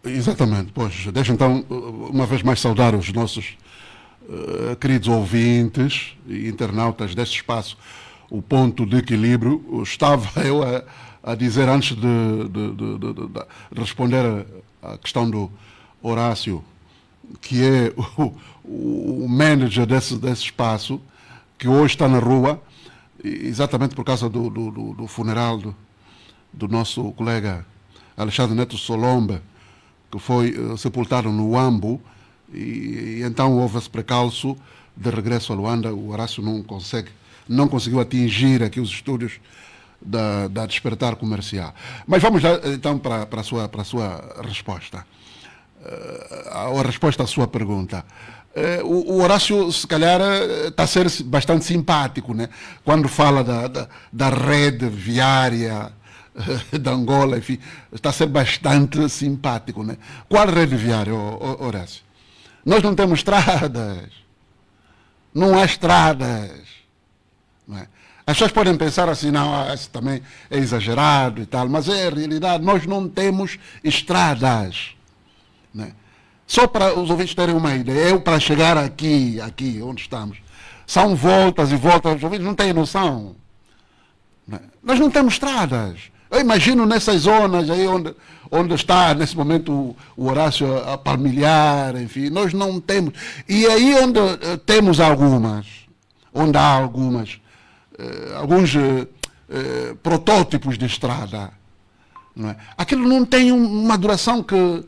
Exatamente, pois, deixa então uma vez mais saudar os nossos queridos ouvintes e internautas deste espaço, o ponto de equilíbrio. Estava eu a dizer antes de responder à questão do Horácio, que é o manager desse espaço, que hoje está na rua, exatamente por causa do funeral do nosso colega Alexandre Neto Solombe, que foi sepultado no Uambo, e então houve esse precalço de regresso a Luanda. O Horácio não conseguiu atingir aqui os estúdios da Despertar Comercial. Mas vamos lá então para a sua resposta. A resposta à sua pergunta. O Horácio, se calhar, está a ser bastante simpático, né? Quando fala da rede viária da Angola, enfim, está a ser bastante simpático, né? Qual rede viária, Horácio? Nós não temos estradas, não há estradas, não é? As pessoas podem pensar assim, não, isso também é exagerado e tal, mas é a realidade, nós não temos estradas, né? Só para os ouvintes terem uma ideia, eu para chegar aqui onde estamos, são voltas e voltas, os ouvintes não têm noção, né? Nós não temos estradas. Eu imagino nessas zonas aí onde está nesse momento o Horácio a palmilhar, enfim, nós não temos. E aí onde temos onde há alguns protótipos de estrada, não é? Aquilo não tem uma duração que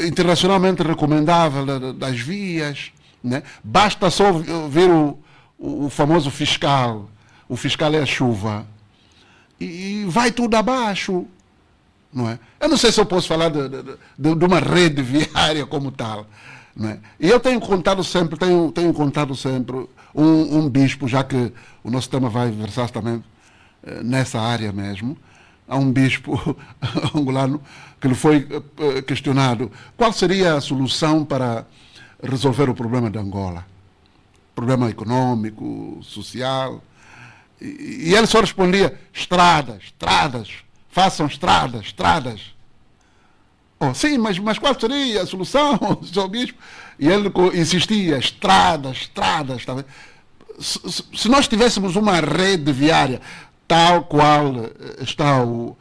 internacionalmente recomendável das vias, né? Basta só ver o famoso fiscal, o fiscal é a chuva, e vai tudo abaixo, não é? Eu não sei se eu posso falar de uma rede viária como tal, não é? E eu tenho contado sempre um bispo, já que o nosso tema vai versar também nessa área mesmo. Há um bispo angolano que lhe foi questionado qual seria a solução para resolver o problema de Angola, problema econômico, social. E ele só respondia: estradas, façam estradas. Oh, sim, mas qual seria a solução, Sr. Bispo? E ele insistia: estradas. Tá bem? Se nós tivéssemos uma rede viária tal qual está o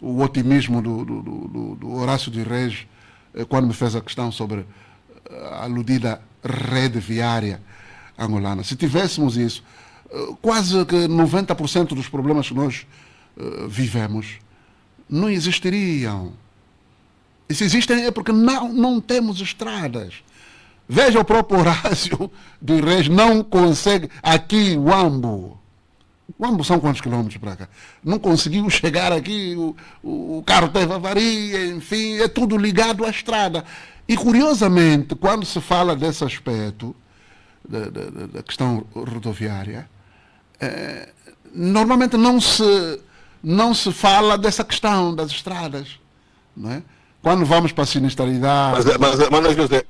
otimismo do Horácio de Reis, quando me fez a questão sobre a aludida rede viária angolana, se tivéssemos isso, quase que 90% dos problemas que nós vivemos não existiriam. E se existem é porque não temos estradas. Veja, o próprio Horácio de Reis não consegue, aqui, o Uambo são quantos quilômetros para cá? Não conseguiu chegar aqui, o carro teve avaria, enfim, é tudo ligado à estrada. E curiosamente, quando se fala desse aspecto, da questão rodoviária, normalmente não se fala dessa questão das estradas, não é? Quando vamos para a sinistralidade... Mas José,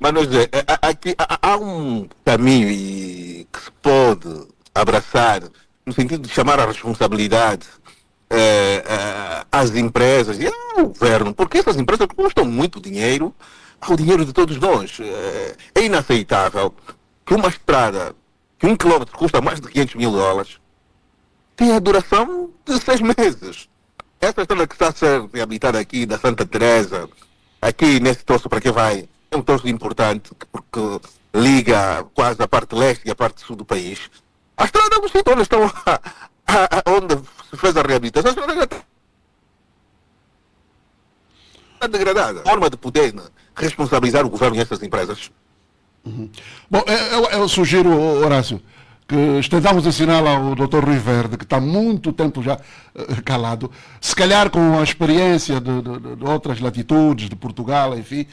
aqui há um caminho que se pode abraçar no sentido de chamar a responsabilidade às empresas e ao governo, porque essas empresas custam muito dinheiro, ao dinheiro de todos nós. É inaceitável que uma estrada, que 1 quilômetro custa mais de $500 mil, tem a duração de 6 meses. Essa estrada que está a ser reabilitada aqui da Santa Teresa, aqui nesse troço para que vai, é um troço importante porque liga quase a parte leste e a parte sul do país. A estrada do sítio onde estão onde se fez a reabilitação, a estrada está degradada. Forma de poder responsabilizar o governo e essas empresas. Uhum. Bom, eu sugiro, Horácio, que estendamos esse sinal ao Dr. Rui Verde, que está há muito tempo já calado, se calhar com a experiência de outras latitudes, de Portugal, enfim,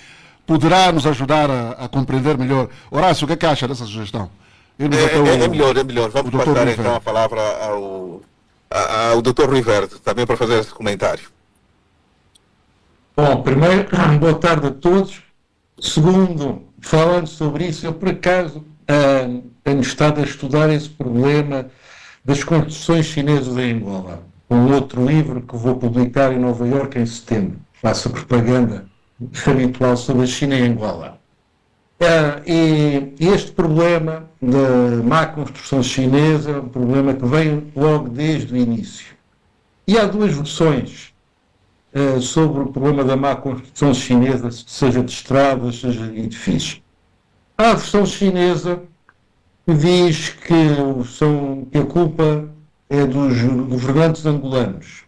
poderá nos ajudar a compreender melhor. Horácio, o que é que acha dessa sugestão? É melhor. Vamos passar então a palavra ao Dr. Rui Verde, também para fazer esse comentário. Bom, primeiro, boa tarde a todos. Segundo, falando sobre isso, eu por acaso tenho estado a estudar esse problema das construções chinesas em Angola, um outro livro que vou publicar em Nova Iorque em setembro. faço a propaganda habitual sobre a China e Angola. E este problema da má construção chinesa é um problema que vem logo desde o início. E há duas versões sobre o problema da má construção chinesa, seja de estradas, seja de edifícios. Há a versão chinesa que diz que a culpa é dos governantes angolanos,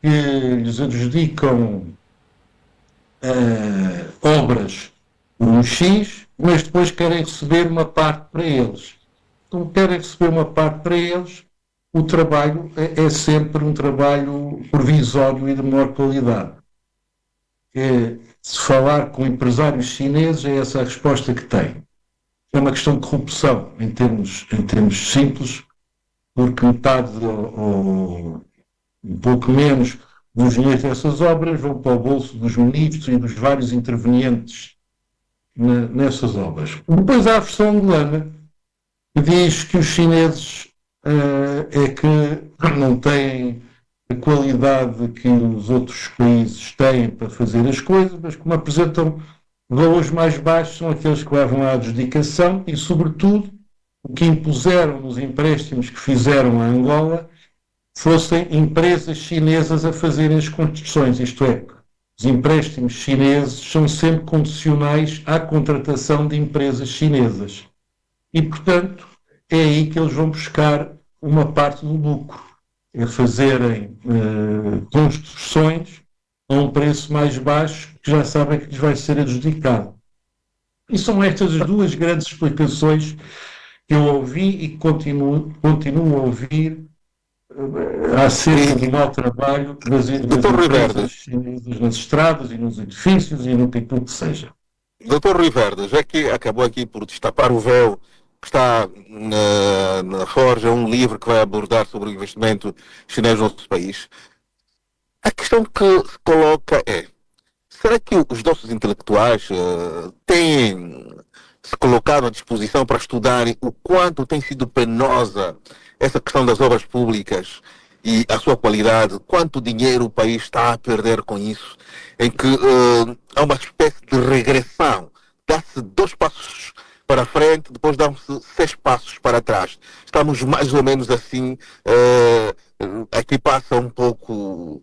que lhes adjudicam obras por um X, mas depois querem receber uma parte para eles. Como querem receber uma parte para eles, o trabalho é sempre um trabalho provisório e de menor qualidade. Se falar com empresários chineses, é essa a resposta que tem. É uma questão de corrupção, em termos simples, porque metade ou um pouco menos dos dinheiros dessas obras vão para o bolso dos ministros e dos vários intervenientes nessas obras. Depois há a versão angolana, que diz que os chineses é que não têm a qualidade que os outros países têm para fazer as coisas, mas como apresentam valores mais baixos, são aqueles que levam à adjudicação e, sobretudo, o que impuseram nos empréstimos que fizeram a Angola fossem empresas chinesas a fazerem as construções, isto é, os empréstimos chineses são sempre condicionais à contratação de empresas chinesas. E, portanto, é aí que eles vão buscar uma parte do lucro, é fazerem construções a um preço mais baixo, que já sabem que lhes vai ser adjudicado. E são estas as duas grandes explicações que eu ouvi e que continuo a ouvir acerca do mau trabalho das empresas chinesas nas estradas e nos edifícios e no que tudo que seja. Doutor Rui Verde, já que acabou aqui por destapar o véu que está na forja, um livro que vai abordar sobre o investimento chinês no nosso país, a questão que se coloca é: será que os nossos intelectuais têm se colocado à disposição para estudarem o quanto tem sido penosa essa questão das obras públicas e a sua qualidade, quanto dinheiro o país está a perder com isso, em que há uma espécie de regressão, dá-se 2 passos para frente, depois dão-se 6 passos para trás. Estamos mais ou menos assim, aqui passa um pouco...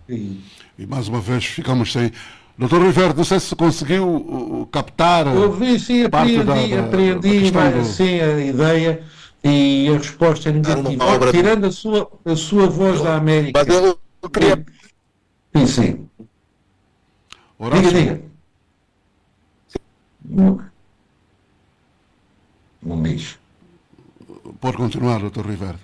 E mais uma vez ficamos sem... Doutor Rui Verde, não sei se conseguiu captar... Ouvi, sim, aprendi sim, a ideia e a resposta é negativa. Tirando a sua voz da América. Mas eu queria... Sim. Horácio, Diga. Não diz. pode continuar, doutor Rui Verde.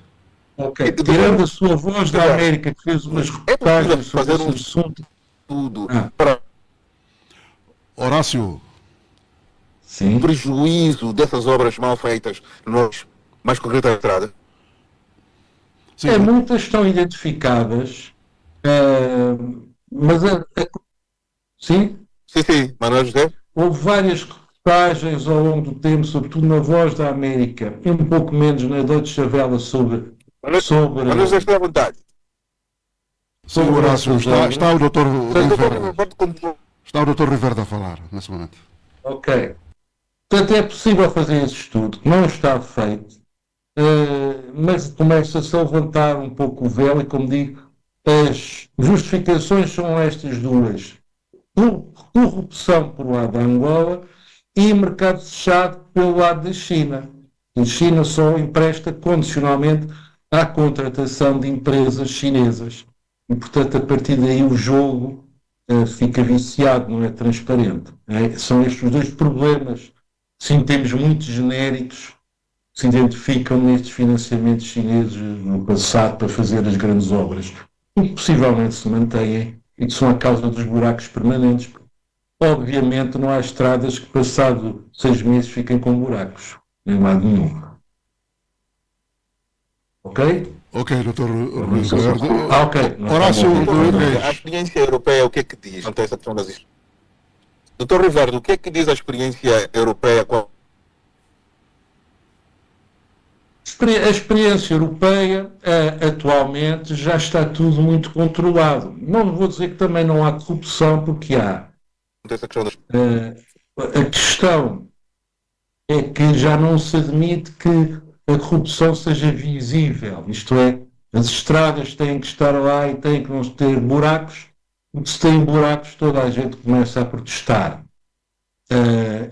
Ok. Tirando a sua voz da América, que fez umas reportagens sobre esse assunto. Tudo para Horácio. Sim. prejuízo dessas obras mal feitas, nós, mais concretamente a estrada. Sim, Muitas estão identificadas, mas sim, Sim, Manuel José. houve várias reportagens ao longo do tempo, sobretudo na Voz da América, e um pouco menos na Deutsche Welle sobre Manuel José, está à vontade. sim, Horácio, está o doutor Rui Verde. Pode continuar. Está o doutor Rui Verde a falar, nesse momento. Ok. Portanto, é possível fazer esse estudo, não está feito, mas começa-se a levantar um pouco o véu e, como digo, as justificações são estas duas. Corrupção por lado da Angola e mercado fechado pelo lado da China. A China só empresta condicionalmente à contratação de empresas chinesas. E, portanto, a partir daí o jogo fica viciado, não é transparente. São estes os dois problemas, sim, temos muitos genéricos que se identificam nestes financiamentos chineses no passado para fazer as grandes obras, e possivelmente se mantêm e que são a causa dos buracos permanentes. Obviamente não há estradas que passado 6 meses fiquem com buracos, em lado nenhum. Ok? Ok, doutor Rui Verde. Ok. Horácio, A experiência europeia, o que é que diz quanto a essa questão das... Doutor Ricardo, o que é que diz a experiência europeia? A experiência europeia, atualmente, já está tudo muito controlado. Não vou dizer que também não há corrupção, porque há. Essa questão das... A questão é que já não se admite que a corrupção seja visível. Isto é, as estradas têm que estar lá e têm que não ter buracos, porque se tem buracos toda a gente começa a protestar.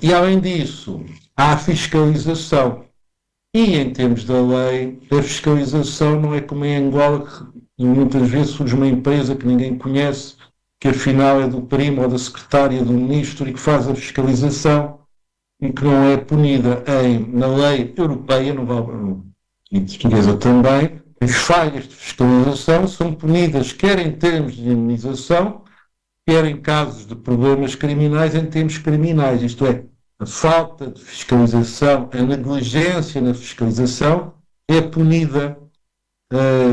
E além disso, há a fiscalização. E em termos da lei, a fiscalização não é como em Angola, que muitas vezes surge uma empresa que ninguém conhece, que afinal é do primo ou da secretária do ministro e que faz a fiscalização e que não é punida na lei europeia, e portuguesa também. As falhas de fiscalização são punidas quer em termos de indemnização, quer em casos de problemas criminais em termos criminais, isto é, a falta de fiscalização, a negligência na fiscalização é punida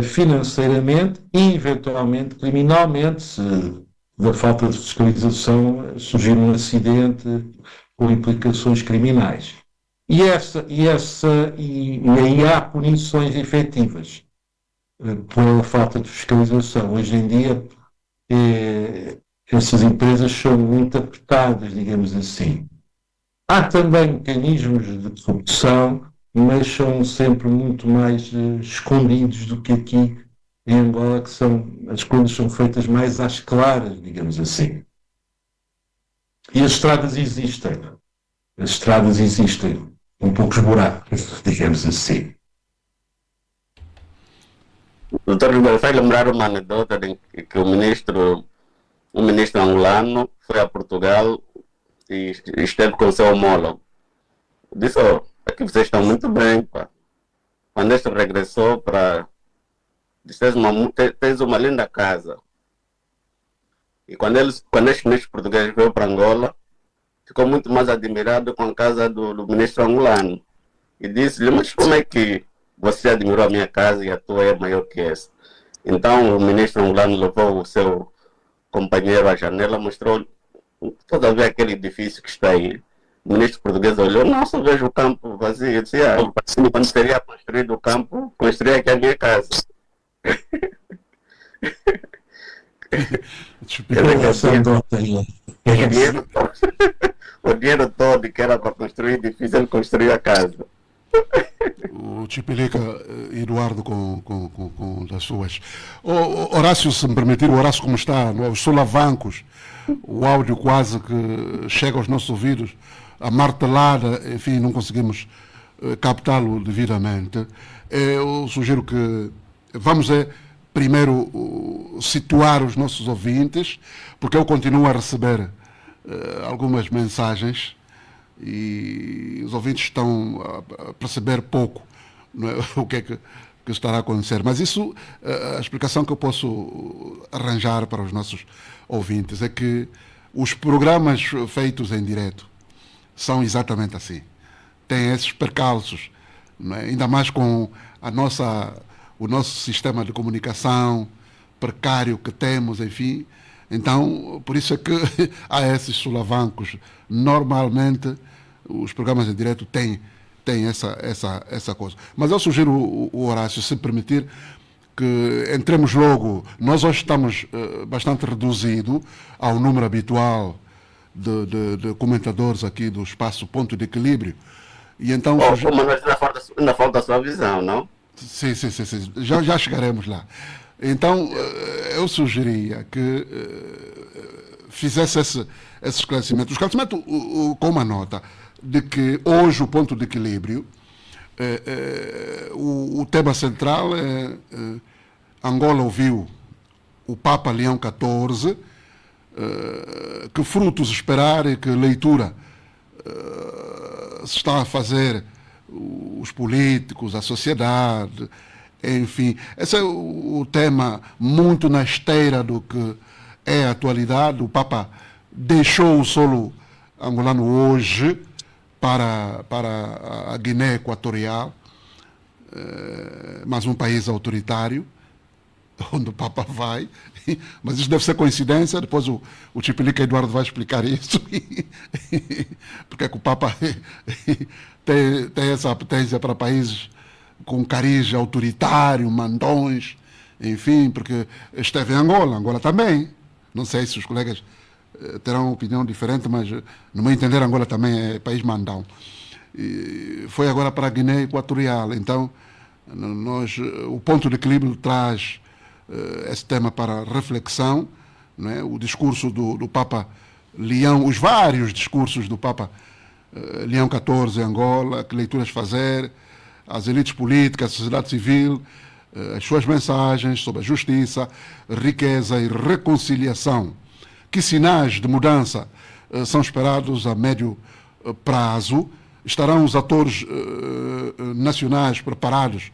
financeiramente e, eventualmente, criminalmente, se da falta de fiscalização surgir um acidente com implicações criminais. E aí há punições efetivas pela falta de fiscalização. Hoje em dia, essas empresas são muito apertadas, digamos assim. Há também mecanismos de corrupção, mas são sempre muito mais escondidos do que aqui em Angola, que as coisas são feitas mais às claras, digamos assim. E as estradas existem. Com poucos buracos, digamos assim. Doutor Ribeiro, faz lembrar uma anedota de que um ministro angolano foi a Portugal e esteve com o seu homólogo. Disse, aqui vocês estão muito bem, pá. Quando este regressou para... Disse, tens uma linda casa. E quando este ministro português veio para Angola, ficou muito mais admirado com a casa do ministro angolano. E disse-lhe, mas como é que você admirou a minha casa e a tua é maior que essa? Então o ministro angolano levou o seu companheiro à janela, mostrou toda vez aquele edifício que está aí. O ministro português olhou, não, só vejo o campo vazio. Eu disse, quando seria construído o campo, construí aqui a minha casa. O dinheiro todo que era para construir edifício, ele construiu a casa. O Chipilica, Eduardo, com as suas. Horácio, se me permitir, o Horácio como está, os solavancos, o áudio quase que chega aos nossos ouvidos, a martelada, enfim, não conseguimos captá-lo devidamente. Eu sugiro que vamos primeiro situar os nossos ouvintes, porque eu continuo a receber algumas mensagens e os ouvintes estão a perceber pouco, não é, o que é que estará a acontecer. Mas isso, a explicação que eu posso arranjar para os nossos ouvintes é que os programas feitos em direto são exatamente assim. Tem esses percalços, não é? Ainda mais com o nosso sistema de comunicação precário que temos, enfim. Então, por isso é que há esses solavancos. Normalmente, os programas em direto têm essa coisa. Mas eu sugiro, o Horácio, se permitir, que entremos logo. Nós hoje estamos bastante reduzido ao número habitual de comentadores aqui do espaço Ponto de Equilíbrio. E então, mas ainda falta a sua visão, não? Sim. Já chegaremos lá. Então, eu sugeria que fizesse esse esclarecimento. O esclarecimento com uma nota de que hoje o ponto de equilíbrio, o tema central é Angola ouviu o Papa Leão XIV, que frutos esperar e que leitura se está a fazer os políticos, a sociedade, enfim. Esse é o tema muito na esteira do que é a atualidade. O Papa deixou o solo angolano hoje para a Guiné Equatorial, mais um país autoritário, onde o Papa vai, mas isso deve ser coincidência. Depois o Chipilica Eduardo vai explicar isso, porque é que o Papa tem essa apetência para países com cariz autoritário, mandões, enfim, porque esteve em Angola, Angola também. Não sei se os colegas terão uma opinião diferente, mas no meu entender Angola também é país mandão. E foi agora para a Guiné Equatorial. Então, o ponto de equilíbrio traz esse tema para reflexão, não é? O discurso do Papa Leão, os vários discursos do Papa Leão XIV em Angola, que leituras fazer, as elites políticas, a sociedade civil, as suas mensagens sobre a justiça, riqueza e reconciliação. Que sinais de mudança são esperados a médio prazo? Estarão os atores nacionais preparados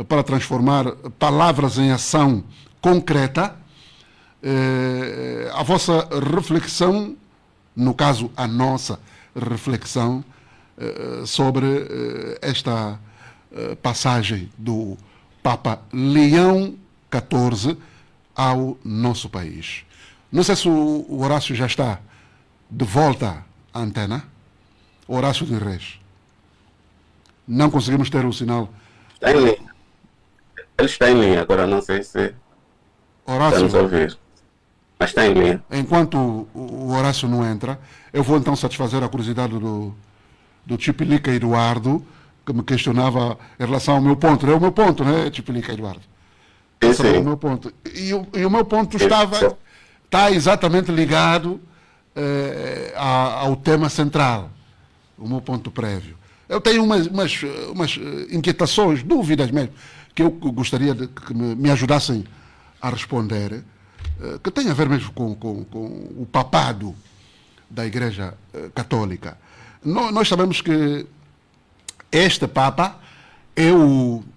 para transformar palavras em ação concreta? A vossa reflexão, no caso a nossa reflexão, sobre esta passagem do Papa Leão XIV ao nosso país. Não sei se o Horácio já está de volta à antena. Horácio de Reis. Não conseguimos ter o sinal. Está em linha. Ele está em linha, agora não sei se Horácio, estamos a ouvir. Mas está em linha. enquanto o Horácio não entra, eu vou então satisfazer a curiosidade do Chipilica Eduardo, que me questionava em relação ao meu ponto. É o meu ponto, né, Chipilica Eduardo? Sim, É o meu ponto. E o meu ponto está exatamente ligado ao tema central, o meu ponto prévio. Eu tenho umas inquietações, dúvidas mesmo, que eu gostaria de que me ajudassem a responder, que tem a ver mesmo com o papado da Igreja Católica. Nós sabemos que este Papa,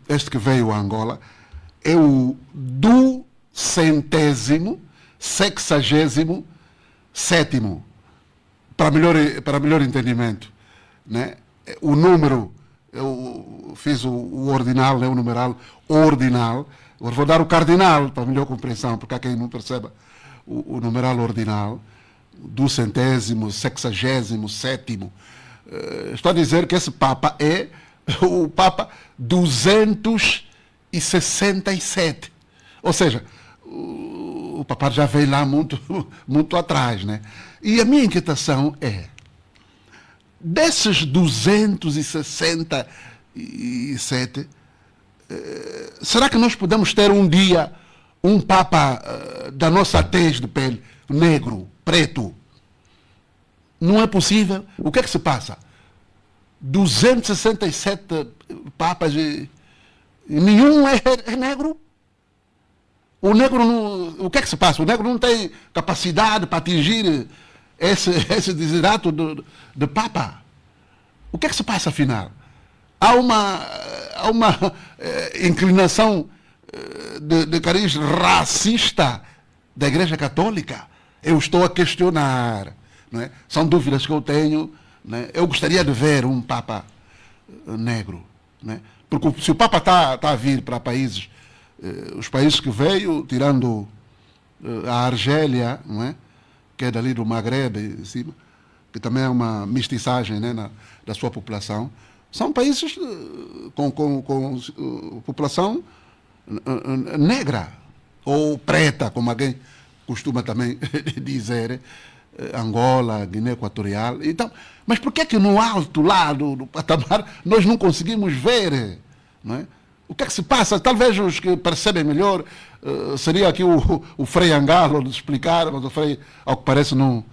este que veio a Angola, é o 267º, para melhor entendimento, né? O número, eu fiz o ordinal, né? O numeral ordinal. Agora vou dar o cardinal para melhor compreensão, porque há quem não perceba o numeral ordinal, 267º. Estou a dizer que esse Papa é o Papa 267. Ou seja, o Papa já veio lá muito, muito atrás, né? E a minha inquietação é, desses 267, será que nós podemos ter um dia um Papa da nossa tez de pele, negro, preto? Não é possível. O que é que se passa? 267 papas e nenhum é negro? O negro não, o que é que se passa? O negro não tem capacidade para atingir esse desiderato de Papa. O que é que se passa, afinal? Há uma inclinação de cariz racista da Igreja Católica? Eu estou a questionar. Não é? São dúvidas que eu tenho. Não é? Eu gostaria de ver um Papa negro. Não é? Porque se o Papa está a vir para países, os países que veio, tirando a Argélia, não é? Que é dali do Maghreb, cima, que também é uma mestiçagem, né, da sua população, são países com população negra, ou preta, como alguém costuma também dizer, Angola, Guiné Equatorial. Então, mas por que no alto lá do patamar nós não conseguimos ver? Não é? O que é que se passa? Talvez os que percebem melhor seria aqui o Frei Angalo de explicar, mas o Frei, ao que parece, não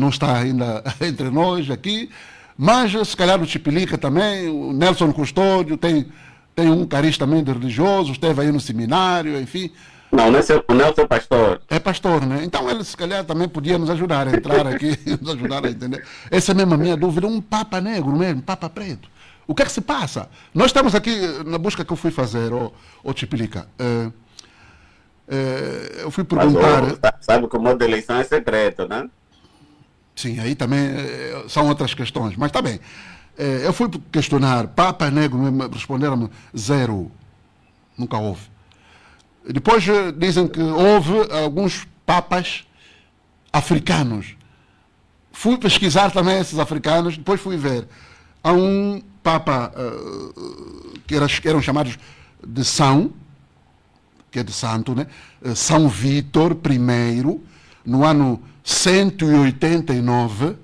está ainda entre nós aqui. Mas, se calhar, o Chipilica também, o Nelson Custódio, tem um cariz também de religioso, esteve aí no seminário, enfim. Não, o Nelson é pastor. É pastor, né? Então ele, se calhar, também podia nos ajudar a entrar aqui, nos ajudar a entender. Essa é mesmo a minha dúvida, um Papa negro mesmo, Papa preto. O que é que se passa? Nós estamos aqui, na busca que eu fui fazer, ô Chipilica. Eu fui perguntar... Mas, sabe que o modo de eleição é secreto, né? Sim, aí também são outras questões, mas está bem. Eu fui questionar, Papa negro, responderam-me 0. Nunca houve. Depois dizem que houve alguns papas africanos. Fui pesquisar também esses africanos, depois fui ver. Há um Papa que eram chamados de São, que é de santo, né? São Vítor I, no ano 189,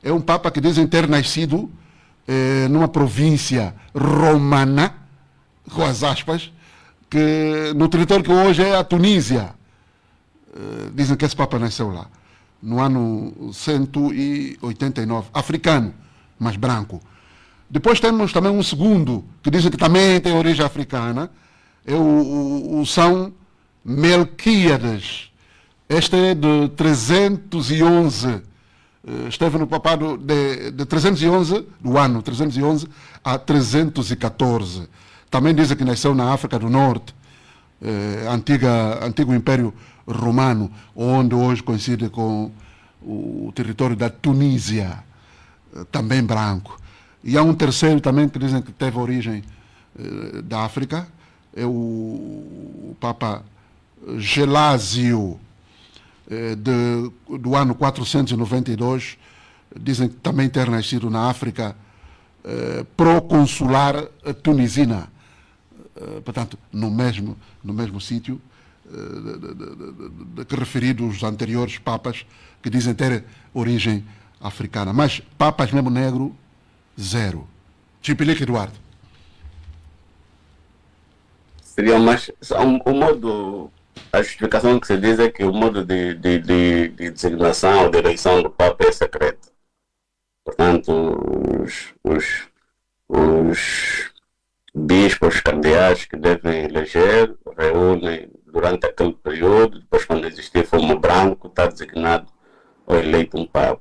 é um Papa que dizem ter nascido numa província romana, com as aspas, que no território que hoje é a Tunísia. Dizem que esse Papa nasceu lá, no ano 189, africano, mas branco. Depois temos também um segundo, que dizem que também tem origem africana, é o São Melquíades. Este é de 311, esteve no papado de 311, do ano 311 a 314. Também dizem que nasceu na África do Norte, antigo Império Romano, onde hoje coincide com o território da Tunísia, também branco. E há um terceiro também que dizem que teve origem da África, é o Papa Gelásio, do ano 492, dizem que também ter nascido na África proconsular tunisina, portanto, no mesmo sítio que referidos os anteriores papas que dizem ter origem africana. Mas papas mesmo negro, zero. Chipilique Eduardo. Seria mais. O modo. A justificação que se diz é que o modo de designação ou de eleição do Papa é secreto. Portanto, os bispos, cardeais que devem eleger, reúnem durante aquele período, depois quando existir fumo branco, está designado ou eleito um Papa.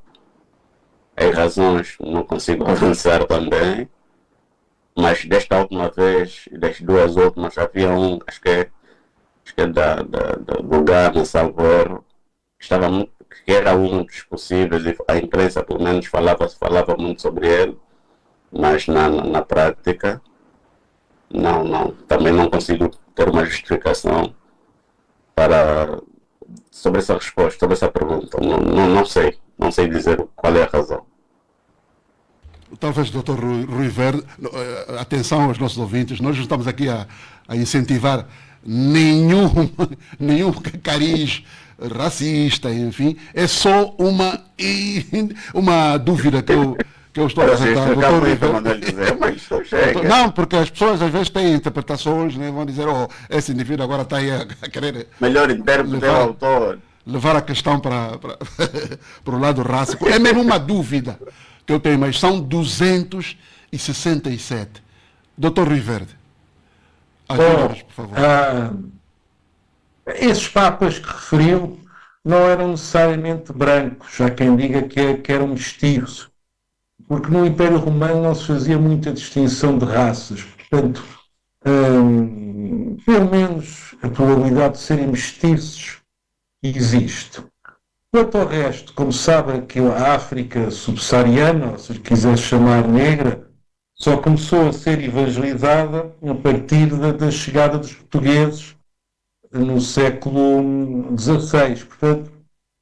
As razões não consigo avançar também, mas desta última vez e das duas últimas havia um, acho que é do Ghana, Salvador, que era um dos possíveis, e a imprensa pelo menos falava muito sobre ele, mas na prática também não consigo ter uma justificação sobre essa resposta, sobre essa pergunta. Não sei dizer qual é a razão. Talvez, Dr. Rui Verde, atenção aos nossos ouvintes, nós não estamos aqui a incentivar nenhum cariz racista, enfim, é só uma dúvida que eu estou a apresentar. Não, porque as pessoas às vezes têm interpretações, né? Vão dizer, esse indivíduo agora está aí a querer melhor intérprete é o autor. Levar a questão para o lado racial. É mesmo uma dúvida que eu tenho, mas são 267. Dr. Rui Verde, ajuda-nos, por favor. Esses papas que referiu não eram necessariamente brancos, há quem diga que eram mestiços, porque no Império Romano não se fazia muita distinção de raças, portanto, pelo menos a probabilidade de serem mestiços existe. Quanto ao resto, como sabem que a África subsaariana, ou se quiser chamar negra, só começou a ser evangelizada a partir da chegada dos portugueses no século XVI. Portanto,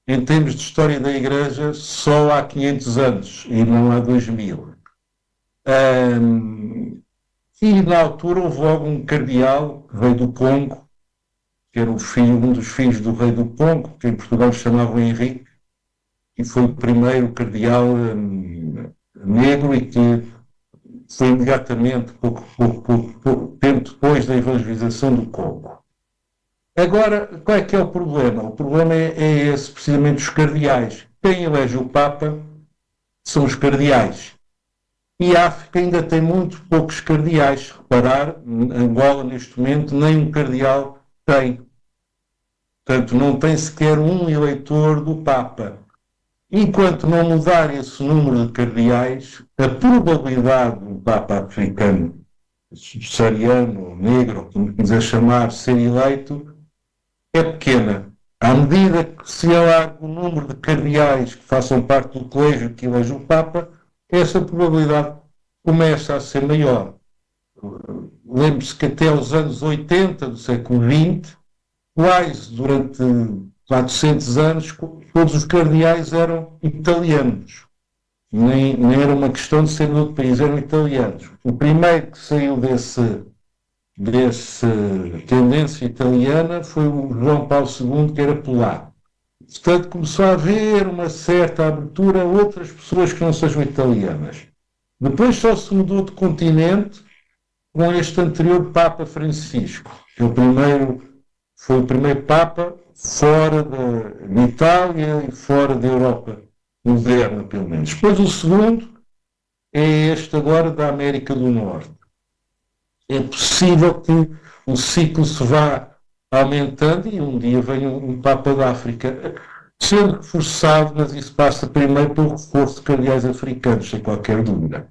em termos de história da Igreja, só há 500 anos e não há 2000. E na altura houve logo um cardeal que veio do Congo, que era um dos filhos do rei do Congo, que em Portugal chamavam Henrique, e foi o primeiro cardeal negro e que foi imediatamente, pouco tempo depois da evangelização do Congo. Agora, qual é que é o problema? O problema é esse, precisamente, os cardeais. Quem elege o Papa são os cardeais. E a África ainda tem muito poucos cardeais. Reparar, Angola, neste momento, nem um cardeal tem. Portanto, não tem sequer um eleitor do Papa. Enquanto não mudar esse número de cardeais, a probabilidade do Papa africano, subsaariano, negro, como quiser chamar, ser eleito, é pequena. À medida que se alarga o número de cardeais que façam parte do colégio que elege o Papa, essa probabilidade começa a ser maior. Lembre-se que até os anos 80 do século XX, quase durante 400 anos, todos os cardeais eram italianos. nem era uma questão de ser de outro país, eram italianos. O primeiro que saiu desse tendência italiana foi o João Paulo II, que era polaco. Portanto, começou a haver uma certa abertura a outras pessoas que não sejam italianas. Depois só se mudou de continente com este anterior Papa Francisco, que foi o primeiro Papa fora da Itália e fora da Europa moderna, pelo menos. Depois o segundo é este agora da América do Norte. É possível que o ciclo se vá aumentando e um dia venha um Papa da África, sendo reforçado, mas isso passa primeiro pelo reforço de cardeais africanos, sem qualquer dúvida.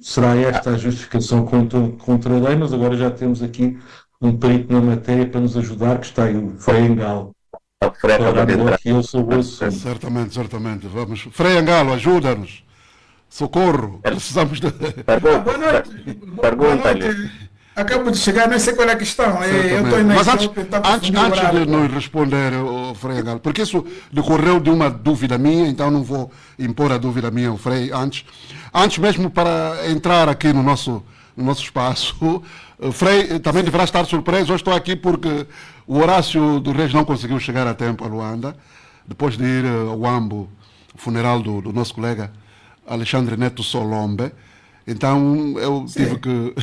Será esta a justificação contra a lei, mas agora já temos aqui um perito na matéria para nos ajudar, que está aí o Frei Angalo. Que eu sou o assunto. Certamente. Vamos. Frei Angalo, ajuda-nos. Socorro. Precisamos de... Boa noite. Pergunta-lhe. Acabo de chegar, não sei qual é a questão. Eu estou Mas antes de nos responder, Frei Angalo, porque isso decorreu de uma dúvida minha, então não vou impor a dúvida minha ao Frei antes mesmo para entrar aqui no nosso espaço. Frei também deverá estar surpreso. Hoje estou aqui porque o Horácio dos Reis não conseguiu chegar a tempo a Luanda, depois de ir ao Ambo, o funeral do nosso colega Alexandre Neto Solombe. Então eu tive que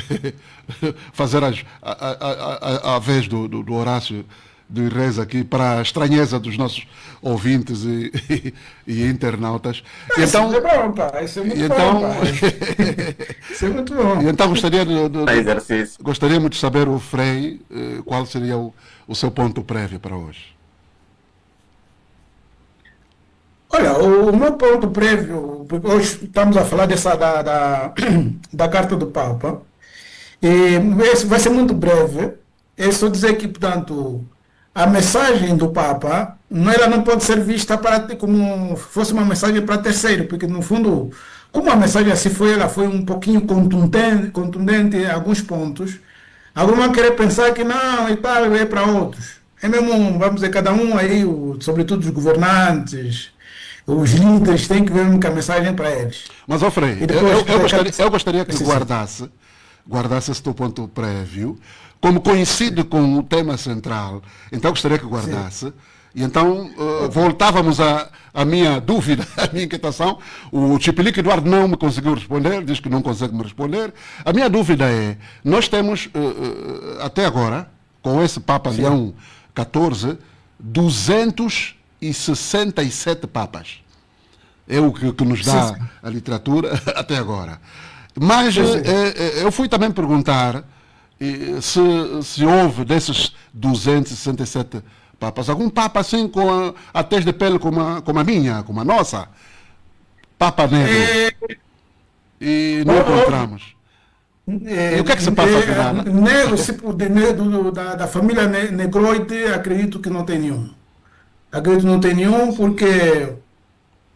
fazer a vez do Horácio dos Reis aqui, para a estranheza dos nossos ouvintes e internautas. Isso é bom, pá. Isso é muito bom, pá. Isso é muito bom. E então gostaríamos de saber, o Frei, qual seria o seu ponto prévio para hoje. Olha, o meu ponto prévio, porque hoje estamos a falar da carta do Papa, e vai ser muito breve. É só dizer que, portanto, a mensagem do Papa, ela não pode ser vista como fosse uma mensagem para terceiro, porque, no fundo, como a mensagem assim foi, ela foi um pouquinho contundente em alguns pontos. Alguns vão querer pensar que não, e tal, é para outros. É mesmo, vamos dizer, cada um aí, sobretudo os governantes, os líderes, têm que ver a mensagem para eles. Mas, Frei, eu gostaria que guardasse esse teu ponto prévio, como coincide com o tema central. Então, gostaria que guardasse. Sim. E então, voltávamos à minha dúvida, à minha inquietação. O Chipilique Eduardo não me conseguiu responder, diz que não consegue me responder. A minha dúvida é, nós temos, até agora, com esse Papa Leão XIV, 267 papas. É o que nos dá a literatura até agora. Mas eu fui também perguntar se houve desses 267 papas, algum papa assim com a tez de pele como a minha, como a nossa, Papa Negro. E não encontramos. E o que é que se passa afinal? Negro, da família negroide, acredito que não tem nenhum. Acredito que não tem nenhum, porque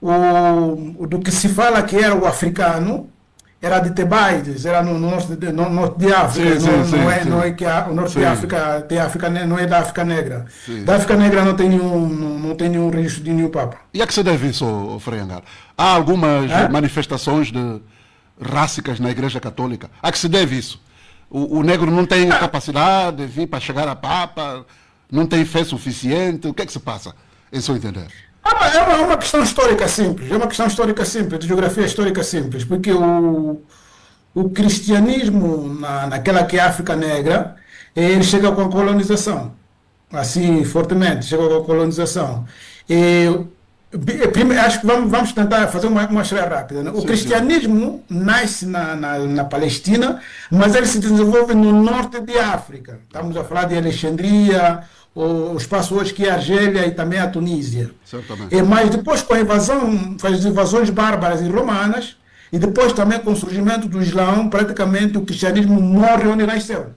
do que se fala que era o africano, era de Tebaides, era no norte de África. Não é que o norte de África tem África, não é da África Negra. Sim. Da África Negra não tem nenhum registro de nenhum Papa. E a que se deve isso, Frei Angalo? Há algumas manifestações rássicas na Igreja Católica. A que se deve isso? O negro não tem capacidade de vir para chegar a Papa, não tem fé suficiente. O que é que se passa, em seu entender? É uma questão histórica simples, de geografia histórica simples, porque o cristianismo naquela que é a África Negra, ele chega com a colonização, assim, fortemente, chega com a colonização. Primeiro, acho que vamos tentar fazer uma história rápida. Né? O cristianismo nasce na Palestina, mas ele se desenvolve no norte de África. Estamos a falar de Alexandria, o espaço hoje que é a Argélia e também a Tunísia. Mas depois com as invasões bárbaras e romanas, e depois também com o surgimento do Islã, praticamente o cristianismo morre onde nasceu.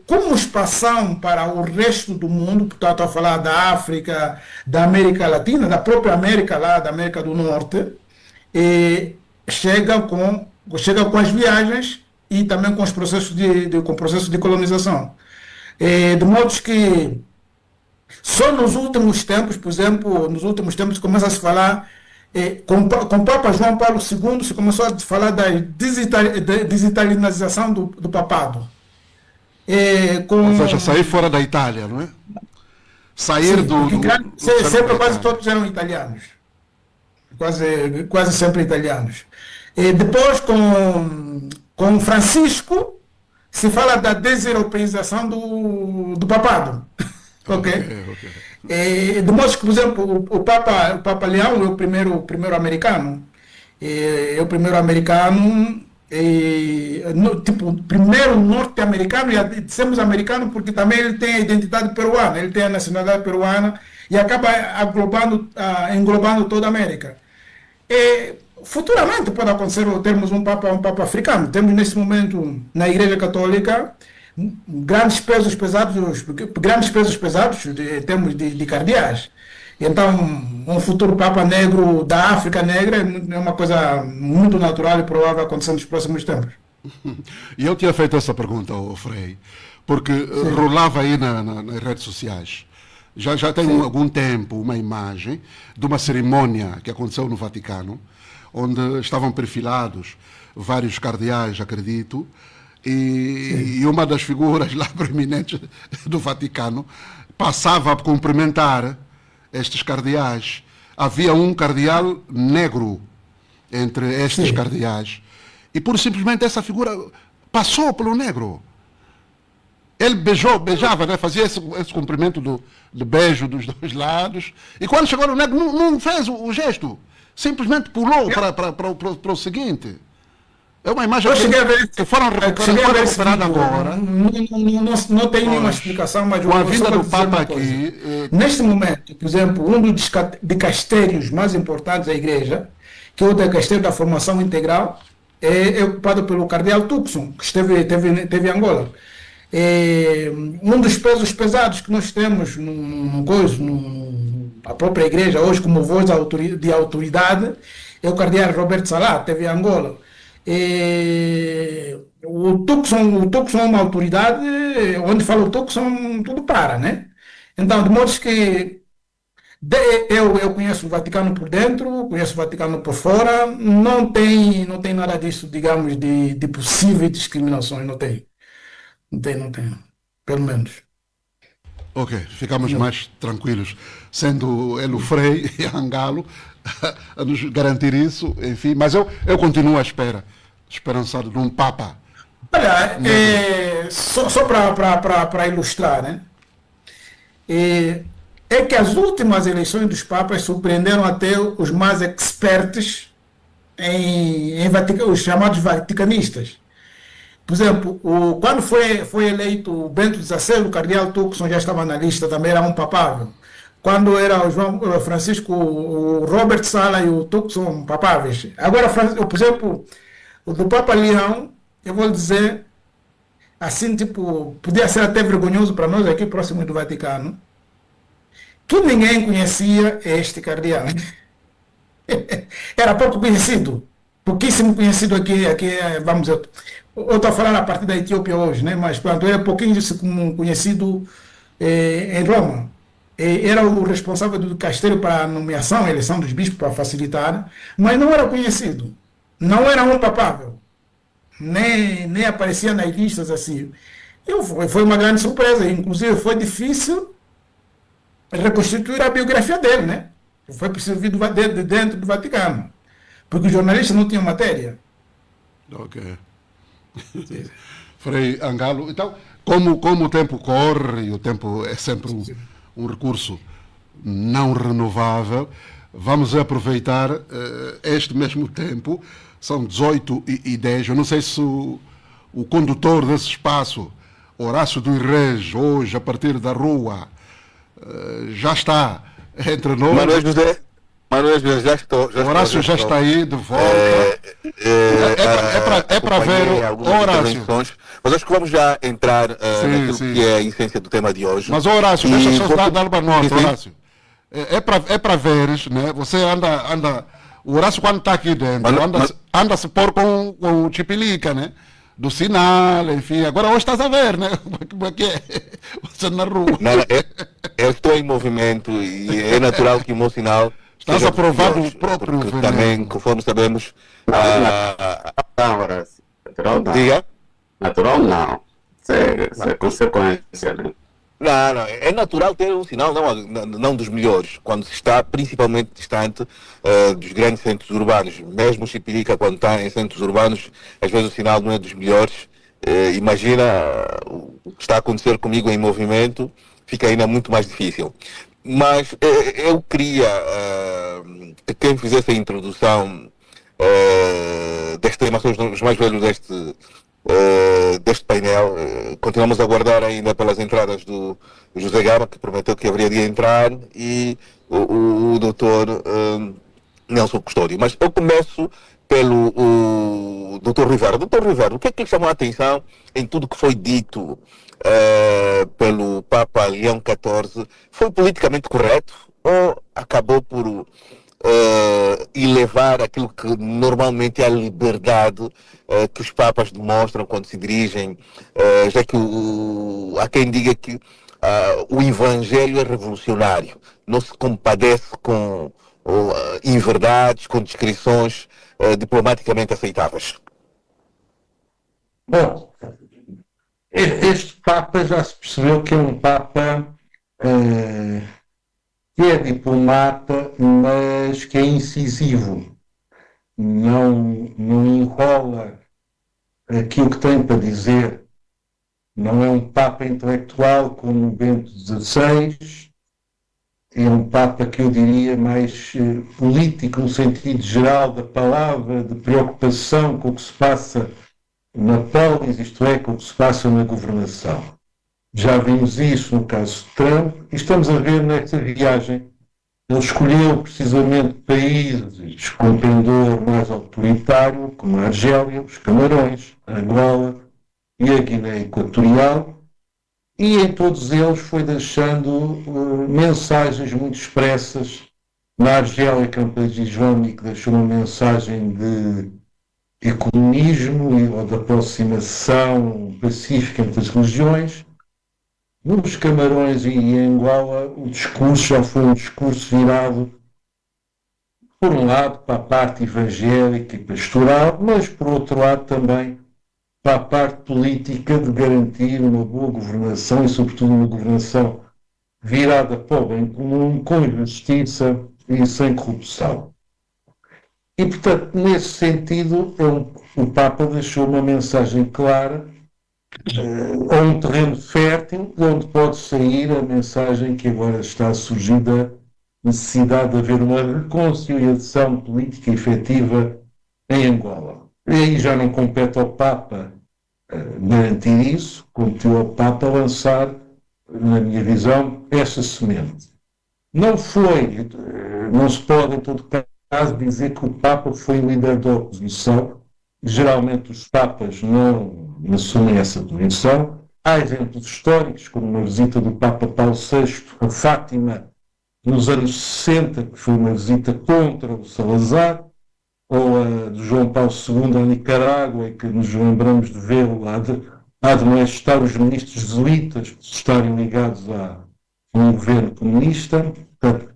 Como expansão para o resto do mundo, portanto a falar da África, da América Latina, da própria América lá, da América do Norte, chega com as viagens e também com os processos de colonização. De modo que só nos últimos tempos, por exemplo, começa a se falar Com o Papa João Paulo II se começou a falar da digitalização do papado. Ou seja, sair fora da Itália, não é? Sair sim, sempre quase Itália. todos eram italianos. Quase sempre italianos. Depois, com Francisco, se fala da deseuropeização do papado. Ok? De modo que, por exemplo, o Papa Leão é o primeiro americano. É o primeiro americano, primeiro norte-americano, e dissemos americano porque também ele tem a identidade peruana, ele tem a nacionalidade peruana e acaba englobando toda a América. Futuramente pode acontecer termos um Papa africano. Temos nesse momento na Igreja Católica grandes pesos pesados em termos de cardeais. Então, um futuro Papa negro da África Negra é uma coisa muito natural e provável acontecer nos próximos tempos. E eu tinha feito essa pergunta ao Frei, porque rolava aí nas redes sociais. Já tem algum tempo uma imagem de uma cerimônia que aconteceu no Vaticano, onde estavam perfilados vários cardeais, acredito, e uma das figuras lá proeminentes do Vaticano passava a cumprimentar estes cardeais. Havia um cardeal negro entre estes cardeais. E por simplesmente essa figura passou pelo negro. Ele beijava, né? Fazia esse cumprimento de beijo dos dois lados. E quando chegou no negro, não fez o gesto. Simplesmente pulou para o seguinte. É uma imagem que foram recuperadas agora. Não tem nenhuma explicação, mas com a vinda do Papa aqui. Neste momento, por exemplo, um dos dicastérios mais importantes da Igreja, que é o dicastério da formação integral, é ocupado pelo cardeal Tucson, que esteve em Angola. Um dos pesos pesados que nós temos na própria Igreja, hoje como voz de autoridade, é o cardeal Roberto Salá, que esteve em Angola. O Tucson é uma autoridade, onde fala o Tucson, tudo para, né? Então, de modo que eu conheço o Vaticano por dentro, conheço o Vaticano por fora, não tem nada disso, digamos, de possíveis discriminações, não tem. Não tem, pelo menos. Ok, ficamos mais tranquilos, sendo ele o Frei e Angalo a nos garantir isso, enfim, mas eu continuo à espera, esperançado de um Papa. Olha, só para ilustrar, né? É que as últimas eleições dos Papas surpreenderam até os mais expertos os chamados vaticanistas. Por exemplo, quando foi eleito o Bento XVI, o cardeal Tucson já estava na lista, também era um papável. Quando era o Francisco, o Robert Sala e o Tucson papáveis. Agora, por exemplo, o do Papa Leão, eu vou dizer, assim, podia ser até vergonhoso para nós aqui próximos do Vaticano, que ninguém conhecia este cardeal. Era pouco conhecido, pouquíssimo conhecido aqui, vamos dizer. Eu estou a falar a partir da Etiópia hoje, né? Mas pronto, era pouquinho conhecido em Roma. Era o responsável do casteiro para a nomeação, a eleição dos bispos, para facilitar, mas não era conhecido. Não era um papável. Nem aparecia nas listas assim. Foi uma grande surpresa. Inclusive, foi difícil reconstituir a biografia dele, né? Foi preciso vir de dentro do Vaticano, porque os jornalistas não tinham matéria. Ok. Frei Angalo, então, como o tempo corre, e o tempo é sempre um recurso não renovável, vamos aproveitar este mesmo tempo, são 18h10, eu não sei se o condutor desse espaço, Horácio dos Reis, hoje, a partir da rua, já está entre nós. Manuel José, já estou. Horácio já está aí de volta. É para ver Horácio. Mas acho que vamos já entrar naquilo que é a essência do tema de hoje. Mas Horácio, deixa só dar para nós, Horácio. É para veres, né? Você anda. O Horácio, quando está aqui dentro, anda a se pôr com o chipilica, né? Do sinal, enfim. Agora hoje estás a ver, né? Como é que é? Você na rua. Eu estou em movimento e é natural que o meu sinal Estás a provar melhores, o próprio porque veneno. também, conforme sabemos, Não, Horácio. Natural não. diga. Natural não. Isso é consequência, né? Não, é natural ter um sinal não dos melhores, quando se está principalmente distante dos grandes centros urbanos. Mesmo Chipirica, quando está em centros urbanos, às vezes o sinal não é dos melhores. Imagina o que está a acontecer comigo em movimento, fica ainda muito mais difícil. Mas eu queria que quem fizesse a introdução deste tema, são os mais velhos deste painel. Continuamos a aguardar ainda pelas entradas do José Gama, que prometeu que haveria de entrar, e o doutor Nelson Custódio. Mas eu começo pelo doutor Riverdo. Doutor Riverdo, o que é que lhe chamou a atenção em tudo que foi dito pelo Papa Leão XIV? Foi politicamente correto ou acabou por elevar aquilo que normalmente é a liberdade que os papas demonstram quando se dirigem, já que há quem diga que o evangelho é revolucionário, não se compadece com inverdades, com descrições diplomaticamente aceitáveis. Bom, este Papa já se percebeu que é um Papa que é diplomata, mas que é incisivo. Não enrola aquilo que tem para dizer. Não é um Papa intelectual como o Bento XVI. É um Papa que eu diria mais político, no sentido geral da palavra, de preocupação com o que se passa na polis, isto é, com o que se passa na governação. Já vimos isso no caso de Trump e estamos a ver nesta viagem. Ele escolheu precisamente países com pendor mais autoritário, como a Argélia, os Camarões, a Angola e a Guiné Equatorial, e em todos eles foi deixando mensagens muito expressas. Na Argélia, que é um país islâmico, deixou uma mensagem de ecumenismo ou de aproximação pacífica entre as religiões. Nos Camarões e em Angola, o discurso já foi um discurso virado, por um lado, para a parte evangélica e pastoral, mas, por outro lado, também para a parte política de garantir uma boa governação e, sobretudo, uma governação virada para o bem comum, com justiça e sem corrupção. E, portanto, nesse sentido, o Papa deixou uma mensagem clara a um terreno fértil de onde pode sair a mensagem que agora está a surgir da necessidade de haver uma reconciliação política efetiva em Angola. E aí já não compete ao Papa garantir isso, compete ao Papa lançar, na minha visão, essa semente. Não se pode, em todo caso, dizer que o Papa foi líder da oposição. Geralmente os Papas não assumem essa posição. Há exemplos históricos, como uma visita do Papa Paulo VI a Fátima nos anos 60, que foi uma visita contra o Salazar, ou a de João Paulo II a Nicarágua, em que nos lembramos de vê-lo há de estar os ministros jesuítas por estarem ligados a um governo comunista, portanto,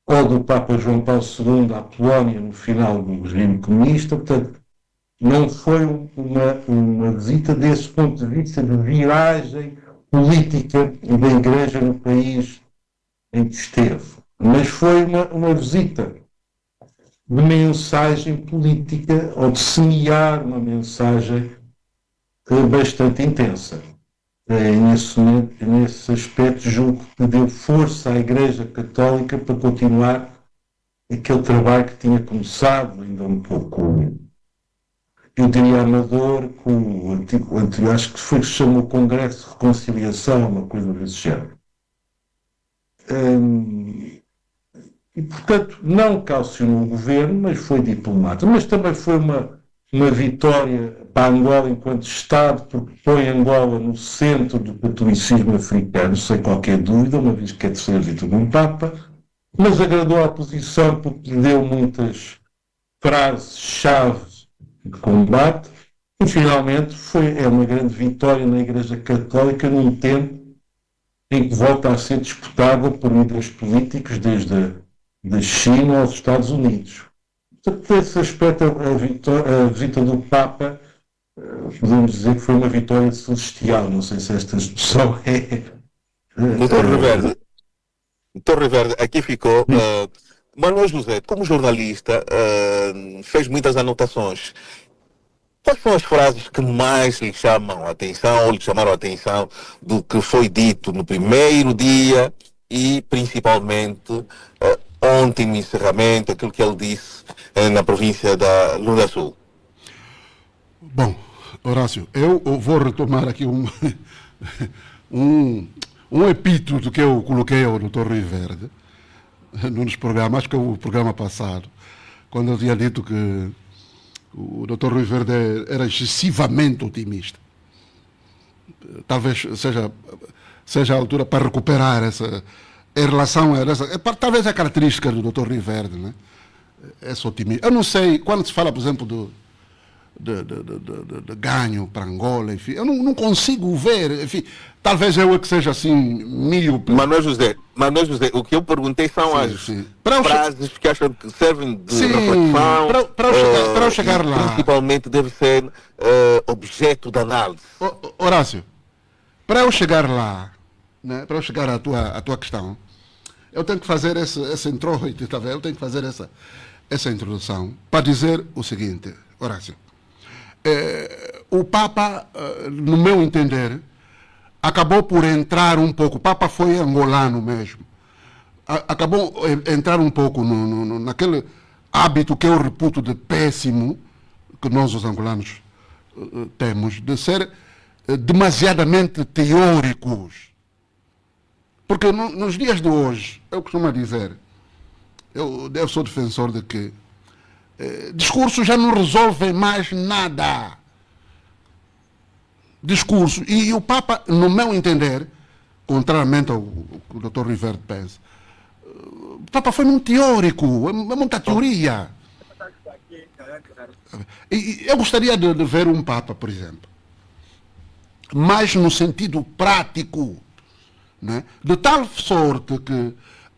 ou do Papa João Paulo II à Polónia no final do regime comunista. Portanto, não foi uma visita desse ponto de vista de viragem política da Igreja no país em que esteve, mas foi uma visita de mensagem política ou de semear uma mensagem bastante intensa. Nesse aspecto, julgo que deu força à Igreja Católica para continuar aquele trabalho que tinha começado ainda um pouco, eu diria, amador, com o antigo, acho que foi que se chamou Congresso de Reconciliação, uma coisa desse género. E, portanto, não calcionou o governo, mas foi diplomata. Mas também foi uma vitória para Angola enquanto Estado, porque põe Angola no centro do catolicismo africano, sem qualquer dúvida, uma vez que é a terceira visita de um Papa, mas agradou à oposição porque lhe deu muitas frases-chave de combate, e finalmente é uma grande vitória na Igreja Católica num tempo em que volta a ser disputada por líderes políticos, desde da China aos Estados Unidos. Portanto, nesse aspecto, a visita do Papa, podemos dizer que foi uma vitória celestial. Não sei se esta expressão é... Doutor Riverde, aqui ficou. Manuel José, como jornalista, fez muitas anotações. Quais são as frases que mais lhe chamam a atenção ou lhe chamaram a atenção do que foi dito no primeiro dia e principalmente ontem no encerramento, aquilo que ele disse na província da Lunda Sul? Bom, Horácio, eu vou retomar aqui um epíteto que eu coloquei ao Dr. Riverde num dos programas, acho que é o programa passado, quando eu tinha dito que o Dr. Riverde era excessivamente otimista. Talvez seja a altura para recuperar essa, em relação a essa, talvez a característica do Dr. Riverde, né? Esse otimismo. Eu não sei, quando se fala, por exemplo, de ganho para Angola, enfim, eu não consigo ver, enfim, talvez eu que seja assim, míope. Manuel José, o que eu perguntei são as frases que acham que servem de reflexão, para eu chegar lá. Principalmente deve ser objeto de análise. Horácio, para eu chegar lá, né, para eu chegar à tua questão, eu tenho que fazer esse introito, tá vendo? Eu tenho que fazer essa introdução para dizer o seguinte, Horácio. O Papa, no meu entender, acabou por entrar um pouco, o Papa foi angolano mesmo, acabou entrar um pouco naquele hábito que eu reputo de péssimo, que nós os angolanos temos, de ser demasiadamente teóricos. Porque nos dias de hoje, eu costumo dizer, eu sou defensor de que discursos já não resolvem mais nada. Discurso. E o Papa, no meu entender, contrariamente ao que o Dr. Riverde pensa, o Papa foi muito teórico, é muita teoria. E eu gostaria de ver um Papa, por exemplo, mais no sentido prático, né? De tal sorte que,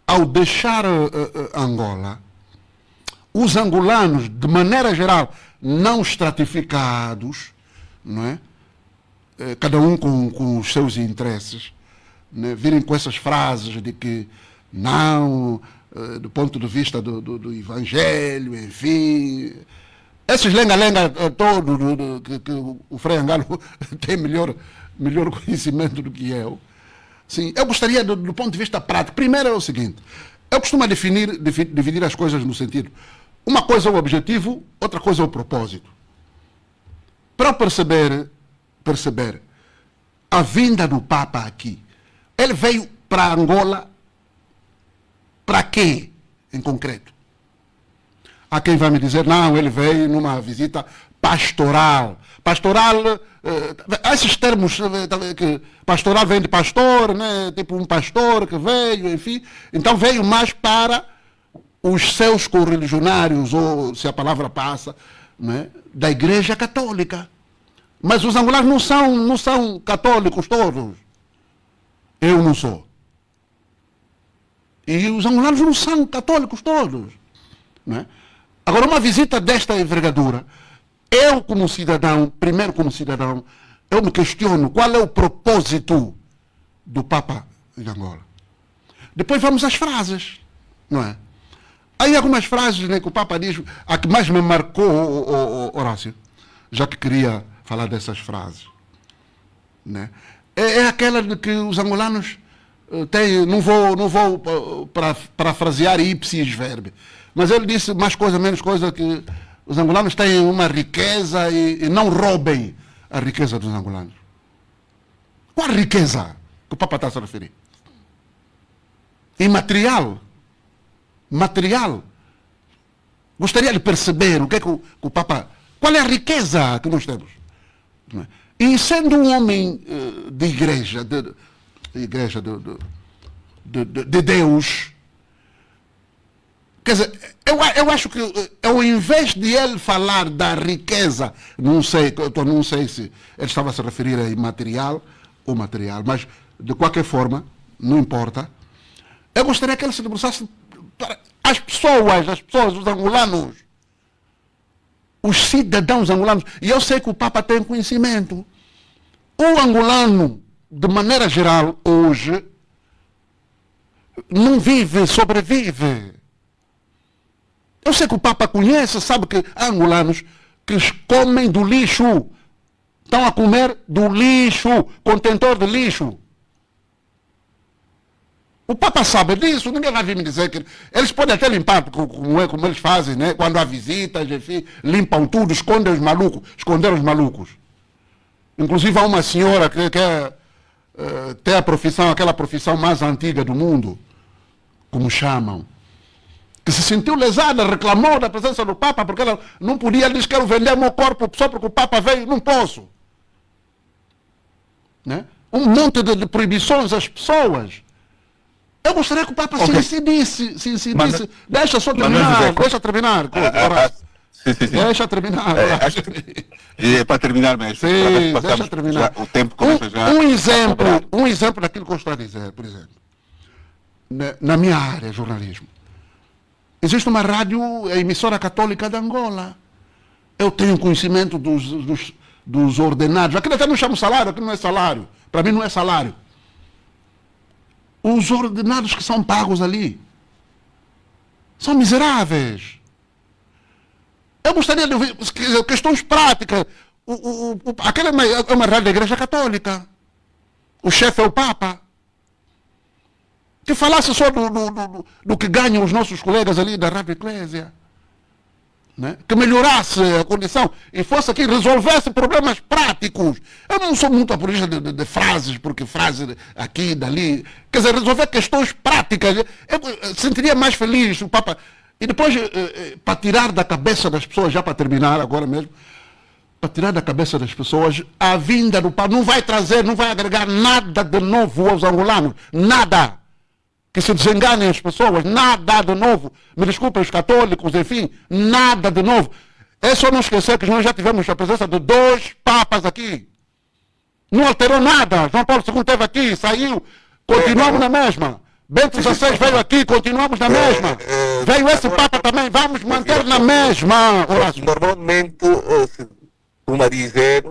ao deixar Angola, os angolanos, de maneira geral, não estratificados, não é? Cada um com os seus interesses, né? Virem com essas frases de que não, do ponto de vista do Evangelho, enfim, esses lenga-lenga todos que o Frei Angalo tem melhor conhecimento do que eu. Sim, eu gostaria, do ponto de vista prático, primeiro é o seguinte, eu costumo dividir as coisas no sentido, uma coisa é o objetivo, outra coisa é o propósito. Para eu perceber a vinda do Papa aqui, ele veio para Angola para quê, em concreto? Há quem vai me dizer, não, ele veio numa visita pastoral. Pastoral, esses termos, que pastoral vem de pastor, né? Tipo um pastor que veio, enfim. Então veio mais para os seus correligionários, ou se a palavra passa, né? Da Igreja Católica. Mas os angolanos não são católicos todos. Eu não sou. E os angolanos não são católicos todos. Né? Agora, uma visita desta envergadura, eu como cidadão, eu me questiono qual é o propósito do Papa de Angola. Depois vamos às frases, não é? Aí algumas frases, né, que o Papa diz, a que mais me marcou, Horácio, já que queria falar dessas frases, né? É aquela de que os angolanos têm, não vou parafrasear ipsis verbi, mas ele disse mais coisa, menos coisa, que os angolanos têm uma riqueza e não roubem a riqueza dos angolanos. Qual a riqueza que o Papa está a se referir? Imaterial. Material. Gostaria de perceber o que é que o Papa... Qual é a riqueza que nós temos? E sendo um homem de igreja, de Deus, quer dizer, eu acho que ao invés de ele falar da riqueza, não sei se ele estava a se referir a imaterial ou material, mas de qualquer forma, não importa, eu gostaria que ele se debruçasse para a as pessoas, os angolanos, os cidadãos angolanos, e eu sei que o Papa tem conhecimento. O angolano, de maneira geral, hoje, não vive, sobrevive. Eu sei que o Papa conhece, sabe que há angolanos que comem do lixo. Estão a comer do lixo, contentor de lixo. O Papa sabe disso, ninguém vai vir me dizer que... Eles podem até limpar, como eles fazem, né? Quando há visitas, enfim, limpam tudo, escondem os malucos. Inclusive há uma senhora que quer ter aquela profissão mais antiga do mundo, como chamam, que se sentiu lesada, reclamou da presença do Papa, porque ela não podia, ela disse: quero vender meu corpo só porque o Papa veio, não posso. Né? Um monte de proibições às pessoas. Eu gostaria que o Papa se incidisse. Deixa só terminar, deixa terminar. Deixa terminar. É para terminar mesmo. Sim, deixa terminar. O tempo começa já. Um exemplo daquilo que eu estou a dizer, por exemplo. Na minha área, jornalismo. Existe uma rádio, a emissora católica de Angola. Eu tenho conhecimento dos ordenados. Aquilo até não chama salário, aquilo não é salário. Para mim não é salário. Os ordenados que são pagos ali são miseráveis. Eu gostaria de ouvir questões práticas. Aquela é uma rádio da Igreja Católica. O chefe é o Papa. Que falasse só do que ganham os nossos colegas ali da Rádio Eclésia. Né? Que melhorasse a condição e fosse aqui, resolvesse problemas práticos. Eu não sou muito apologista de frases, porque frase aqui, dali. Quer dizer, resolver questões práticas. Eu sentiria mais feliz o Papa. E depois, para tirar da cabeça das pessoas, já para terminar agora mesmo, para tirar da cabeça das pessoas, a vinda do Papa não vai trazer, não vai agregar nada de novo aos angolanos. Nada. Que se desenganem as pessoas, nada de novo. Me desculpem os católicos, enfim, nada de novo. É só não esquecer que nós já tivemos a presença de 2 papas aqui. Não alterou nada. João Paulo II esteve aqui, saiu, continuamos na mesma. Bento XVI veio aqui, continuamos na mesma. Veio esse papa também, vamos manter na mesma. Horácio. Normalmente se costuma dizer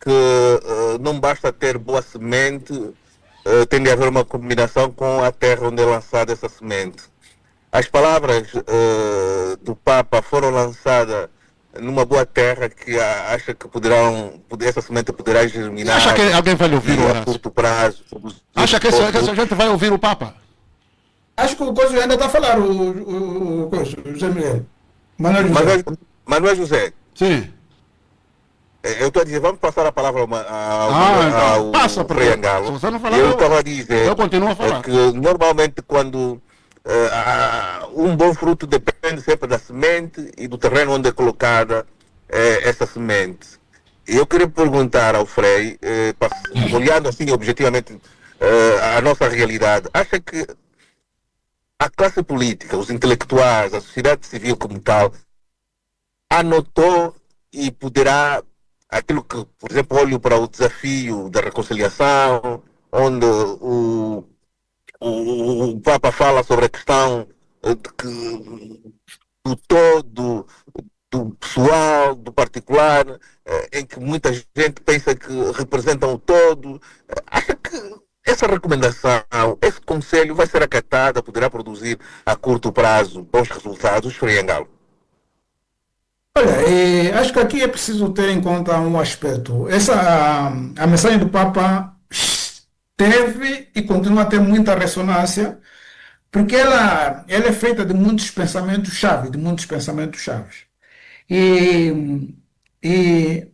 que não basta ter boa semente, tem de haver uma combinação com a terra onde é lançada essa semente. As palavras do Papa foram lançadas numa boa terra que acha que essa semente poderá germinar. Acha que alguém vai ouvir a curto prazo? Acha que essa gente vai ouvir o Papa? Acho que o Coisa ainda está a falar, o José Miguel. Manuel José. Sim. Eu estou a dizer, vamos passar a palavra ao passa, Frei Angalo. Se você não falar, eu estava a dizer eu continuo a falar. Que normalmente quando um bom fruto depende sempre da semente e do terreno onde é colocada essa semente. Eu queria perguntar ao Frei, olhando assim objetivamente a nossa realidade, acha que a classe política, os intelectuais, a sociedade civil como tal, anotou e poderá, aquilo que, por exemplo, olho para o desafio da reconciliação, onde o Papa fala sobre a questão do todo, do pessoal, do particular, em que muita gente pensa que representam o todo. Acha que essa recomendação, esse conselho vai ser acatada, poderá produzir a curto prazo bons resultados, Frei Angalo? Olha, acho que aqui é preciso ter em conta um aspecto. A mensagem do Papa teve e continua a ter muita ressonância, porque ela é feita de muitos pensamentos-chave, E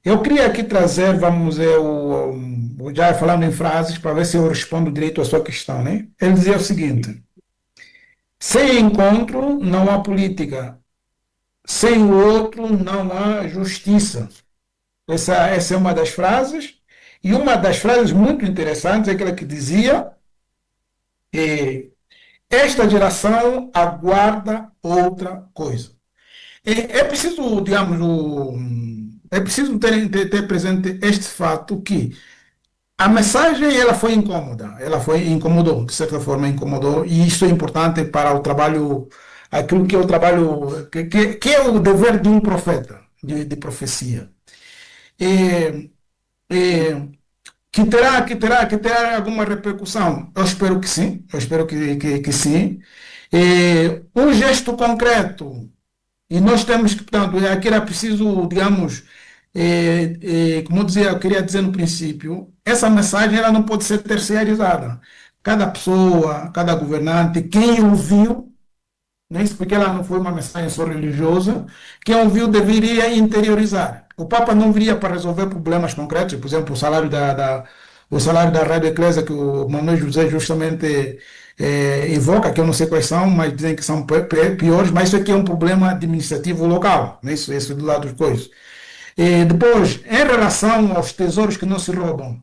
eu queria aqui trazer, vamos dizer, já falando em frases, para ver se eu respondo direito à sua questão, né? Ele dizia o seguinte: sem encontro não há política. Sem o outro não há justiça. Essa é uma das frases. E uma das frases muito interessantes é aquela que dizia: esta geração aguarda outra coisa. É preciso, digamos, é preciso ter presente este fato que a mensagem ela foi incômoda, incomodou, de certa forma incomodou, e isso é importante para o trabalho, aquilo que é o trabalho, que é o dever de um profeta, de profecia. E, e, que terá alguma repercussão? Eu espero que sim, eu espero que sim. Um gesto concreto, e nós temos que, portanto, aqui era preciso, digamos, como eu queria dizer no princípio, essa mensagem ela não pode ser terceirizada. Cada pessoa, cada governante, quem ouviu, nem isso porque ela não foi uma mensagem só religiosa, quem ouviu deveria interiorizar. O Papa não viria para resolver problemas concretos, por exemplo, o salário da Rádio Eclésia, que o Manuel José justamente evoca, que eu não sei quais são, mas dizem que são piores, mas isso aqui é um problema administrativo local, né? Isso do lado das coisas. Depois, em relação aos tesouros que não se roubam,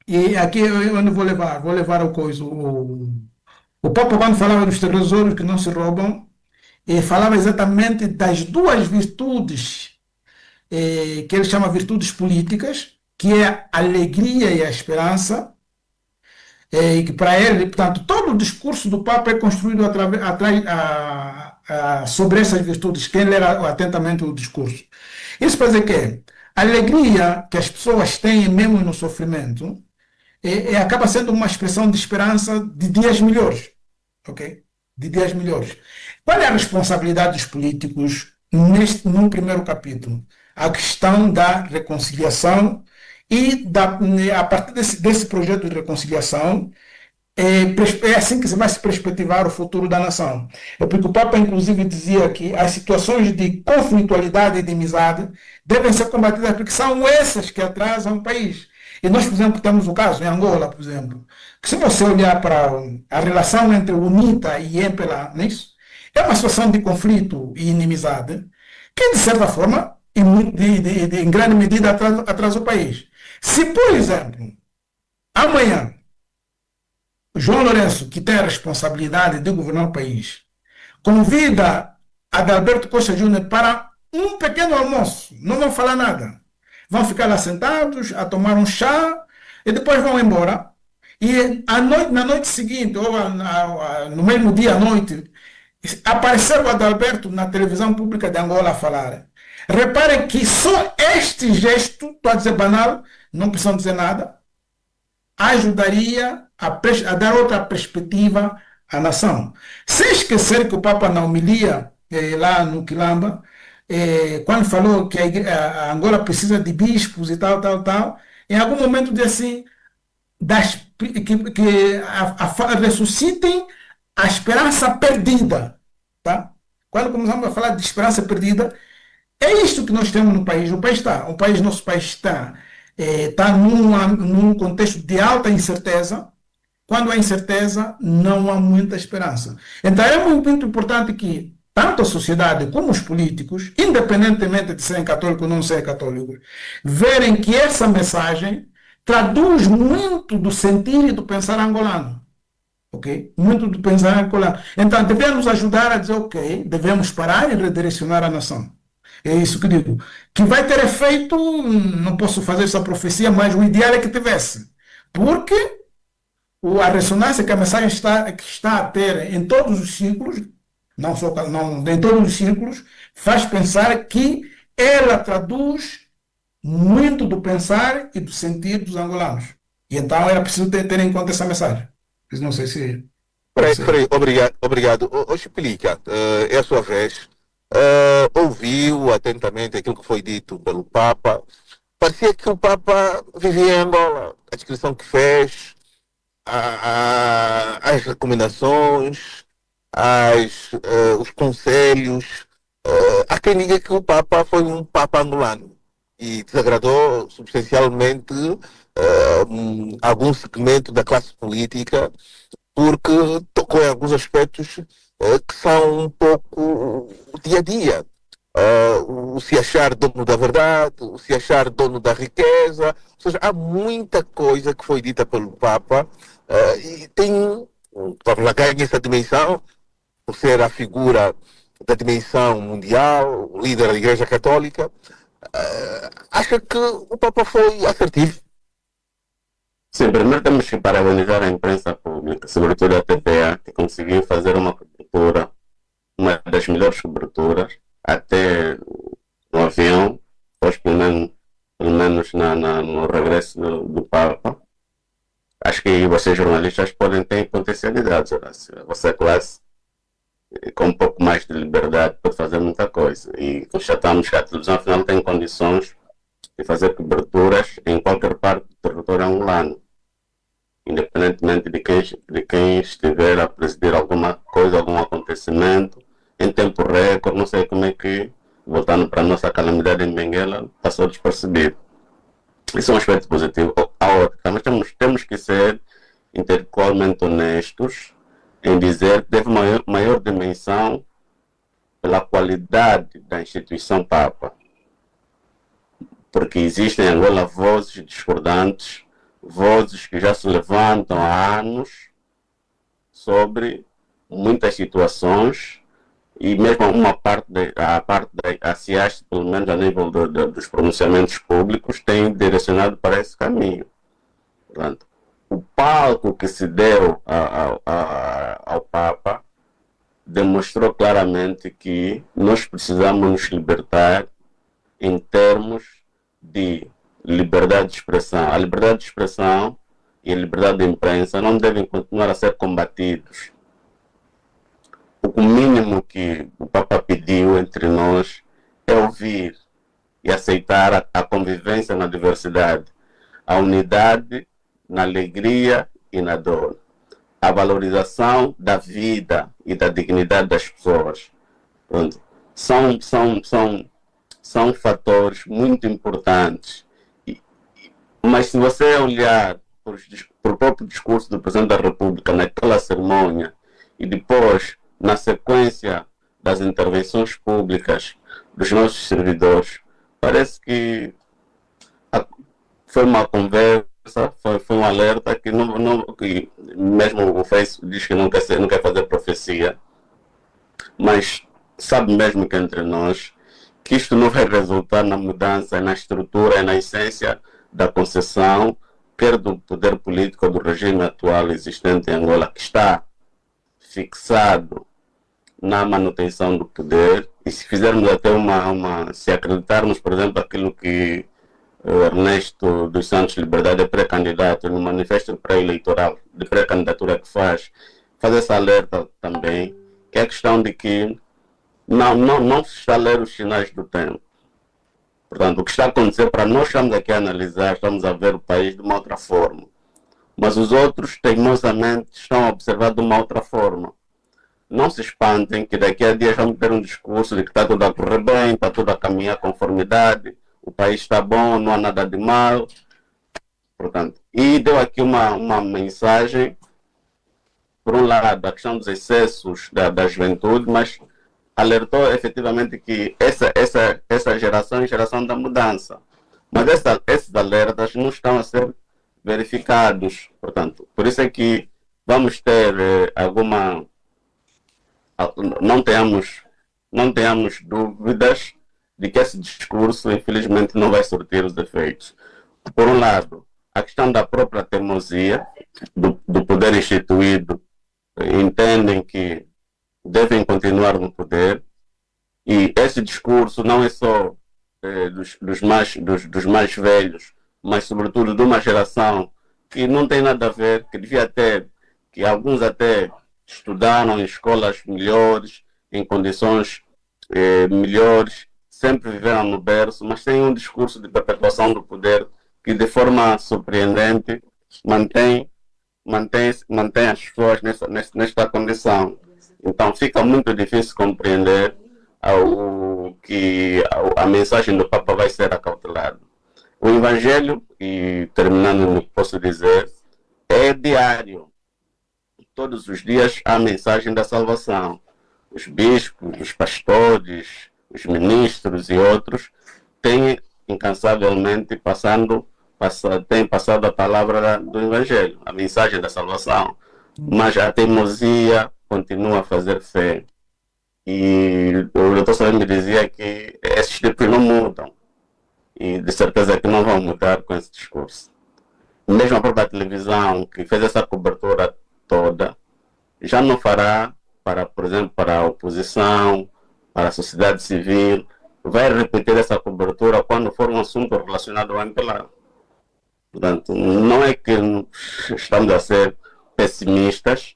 e aqui eu não vou levar o coisa. O Papa, quando falava dos tesouros que não se roubam, falava exatamente das duas virtudes que ele chama virtudes políticas, que é a alegria e a esperança, e que para ele, portanto, todo o discurso do Papa é construído sobre essas virtudes, quem ler atentamente o discurso. Isso para dizer que a alegria que as pessoas têm mesmo no sofrimento acaba sendo uma expressão de esperança de dias melhores, ok? De dias melhores. Qual é a responsabilidade dos políticos num primeiro capítulo? A questão da reconciliação e a partir desse projeto de reconciliação é assim que se vai se perspectivar o futuro da nação. É porque o Papa, inclusive, dizia que as situações de conflitualidade e de amizade devem ser combatidas porque são essas que atrasam o país. E nós, por exemplo, temos o caso em Angola, por exemplo, que se você olhar para a relação entre o UNITA e MPLA, não é isso? É uma situação de conflito e inimizade que, de certa forma, em grande medida atrasa o país. Se, por exemplo, amanhã, João Lourenço, que tem a responsabilidade de governar o país, convida Adalberto Costa Júnior para um pequeno almoço, não vão falar nada. Vão ficar lá sentados, a tomar um chá, e depois vão embora. E na noite seguinte, ou no mesmo dia à noite, apareceu o Adalberto na televisão pública de Angola a falar. Reparem que só este gesto, estou a dizer banal, não precisam dizer nada, ajudaria a dar outra perspectiva à nação. Sem esquecer que o Papa, na homilia lá no Quilamba, quando falou que a Angola precisa de bispos e tal, em algum momento disse assim, que ressuscitem a esperança perdida. Tá? Quando começamos a falar de esperança perdida, é isto que nós temos no país. Nosso país está num contexto de alta incerteza. Quando há incerteza, não há muita esperança. Então é muito importante que tanto a sociedade como os políticos, independentemente de serem católicos ou não serem católicos, verem que essa mensagem traduz muito do sentir e do pensar angolano. Okay? Muito do pensar angolano. Então, devemos nos ajudar a dizer, ok, devemos parar e redirecionar a nação. É isso que digo. Que vai ter efeito, não posso fazer essa profecia, mas o ideal é que tivesse. Porque a ressonância que a mensagem está a ter em todos os círculos, em todos os círculos, faz pensar que ela traduz muito do pensar e do sentir dos angolanos. E então era preciso ter em conta essa mensagem. Não sei se... Peraí, obrigado. Explica, é a sua vez. Ouviu atentamente aquilo que foi dito pelo Papa. Parecia que o Papa vivia em Angola. A descrição que fez, as recomendações, os conselhos. Há quem diga que o Papa foi um Papa angolano e desagradou substancialmente algum segmento da classe política porque tocou em alguns aspectos que são um pouco o dia a dia. O se achar dono da verdade, o se achar dono da riqueza. Ou seja, há muita coisa que foi dita pelo Papa e vamos lá, ganha essa dimensão por ser a figura da dimensão mundial, o líder da Igreja Católica. Acha que o Papa foi assertivo? Sim, primeiro temos que parabenizar a imprensa pública, sobretudo a TPA, que conseguiu fazer uma cobertura, uma das melhores coberturas, até no avião, depois pelo menos no regresso do Papa. Acho que vocês jornalistas podem ter potencialidades, Horácio. A vossa classe, com um pouco mais de liberdade, pode fazer muita coisa. E constatamos que a televisão, afinal, tem condições de fazer coberturas em qualquer parte do território angolano, independentemente de quem estiver a presidir alguma coisa, algum acontecimento, em tempo recorde. Não sei como é que, voltando para a nossa calamidade em Benguela, passou despercebido. Isso é um aspecto positivo. A outra, mas temos que ser intelectualmente honestos em dizer que teve maior dimensão pela qualidade da instituição Papa. Porque existem em Angola vozes discordantes, vozes que já se levantam há anos sobre muitas situações, e mesmo a CIAS, pelo menos a nível dos pronunciamentos públicos, tem direcionado para esse caminho. Portanto, o palco que se deu ao Papa demonstrou claramente que nós precisamos nos libertar em termos de liberdade de expressão. A liberdade de expressão e a liberdade de imprensa não devem continuar a ser combatidos. O mínimo que o Papa pediu entre nós é ouvir e aceitar a convivência na diversidade, a unidade na alegria e na dor, a valorização da vida e da dignidade das pessoas. Pronto. São fatores muito importantes. Mas se você olhar para o próprio discurso do Presidente da República naquela cerimônia e depois, na sequência das intervenções públicas dos nossos servidores, parece que foi uma conversa, foi um alerta que, que mesmo o Face diz que não quer fazer profecia, mas sabe mesmo que entre nós que isto não vai resultar na mudança, na estrutura e na essência da concessão, quer do poder político ou do regime atual existente em Angola, que está fixado na manutenção do poder. E se fizermos até se acreditarmos, por exemplo, aquilo que o Ernesto dos Santos Liberdade é pré-candidato no manifesto pré-eleitoral de pré-candidatura que faz esse alerta também, que é a questão de que não se está a ler os sinais do tempo. Portanto, o que está a acontecer, para nós estamos aqui a analisar, estamos a ver o país de uma outra forma. Mas os outros, teimosamente, estão a observar de uma outra forma. Não se espantem que daqui a dias vamos ter um discurso de que está tudo a correr bem, está tudo a caminhar com conformidade, o país está bom, não há nada de mal. Portanto, e deu aqui uma mensagem, por um lado, a questão dos excessos da juventude, mas alertou efetivamente que essa geração é a geração da mudança. Mas esses alertas não estão a ser verificados. Portanto, por isso é que vamos ter não tenhamos dúvidas de que esse discurso, infelizmente, não vai surtir os efeitos. Por um lado, a questão da própria teimosia do poder instituído, entendem que devem continuar no poder, e esse discurso não é só dos mais velhos, mas sobretudo de uma geração que não tem nada a ver, que devia ter, que alguns até estudaram em escolas melhores, em condições melhores, sempre viveram no berço, mas tem um discurso de perpetuação do poder que de forma surpreendente mantém as pessoas nesta condição. Então fica muito difícil compreender que a mensagem do Papa vai ser acautelada. O Evangelho, e terminando no que posso dizer, é diário. Todos os dias há a mensagem da salvação. Os bispos, os pastores, os ministros e outros têm incansavelmente têm passado a palavra do Evangelho, a mensagem da salvação. Mas a teimosia continua a fazer fé. E o doutor Salim me dizia que esses tipos não mudam. E de certeza que não vão mudar com esse discurso. mesmo a própria televisão que fez essa cobertura toda, já não fará para, por exemplo, para a oposição, para a sociedade civil, vai repetir essa cobertura quando for um assunto relacionado ao MPLA. Portanto, não é que estamos a ser pessimistas,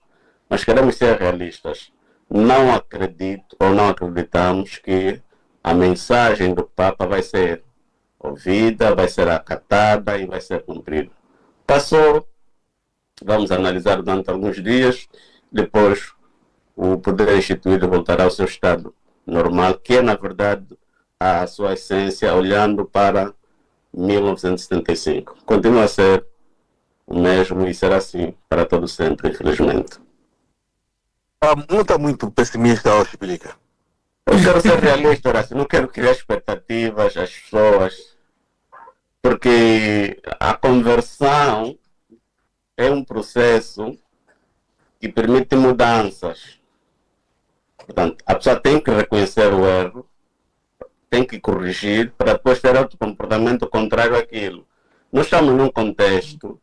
mas queremos ser realistas. Não acredito ou não acreditamos que a mensagem do Papa vai ser ouvida, vai ser acatada e vai ser cumprida. Passou, vamos analisar durante alguns dias, depois o poder instituído voltará ao seu estado normal, que é, na verdade, a sua essência, olhando para 1975. Continua a ser o mesmo e será assim para todo sempre, infelizmente. Não está muito pessimista, ó, Chipilica. Eu quero ser realista, Horácio, não quero criar expectativas às pessoas, porque a conversão é um processo que permite mudanças. Portanto, a pessoa tem que reconhecer o erro, tem que corrigir para depois ter outro comportamento contrário àquilo. Nós estamos num contexto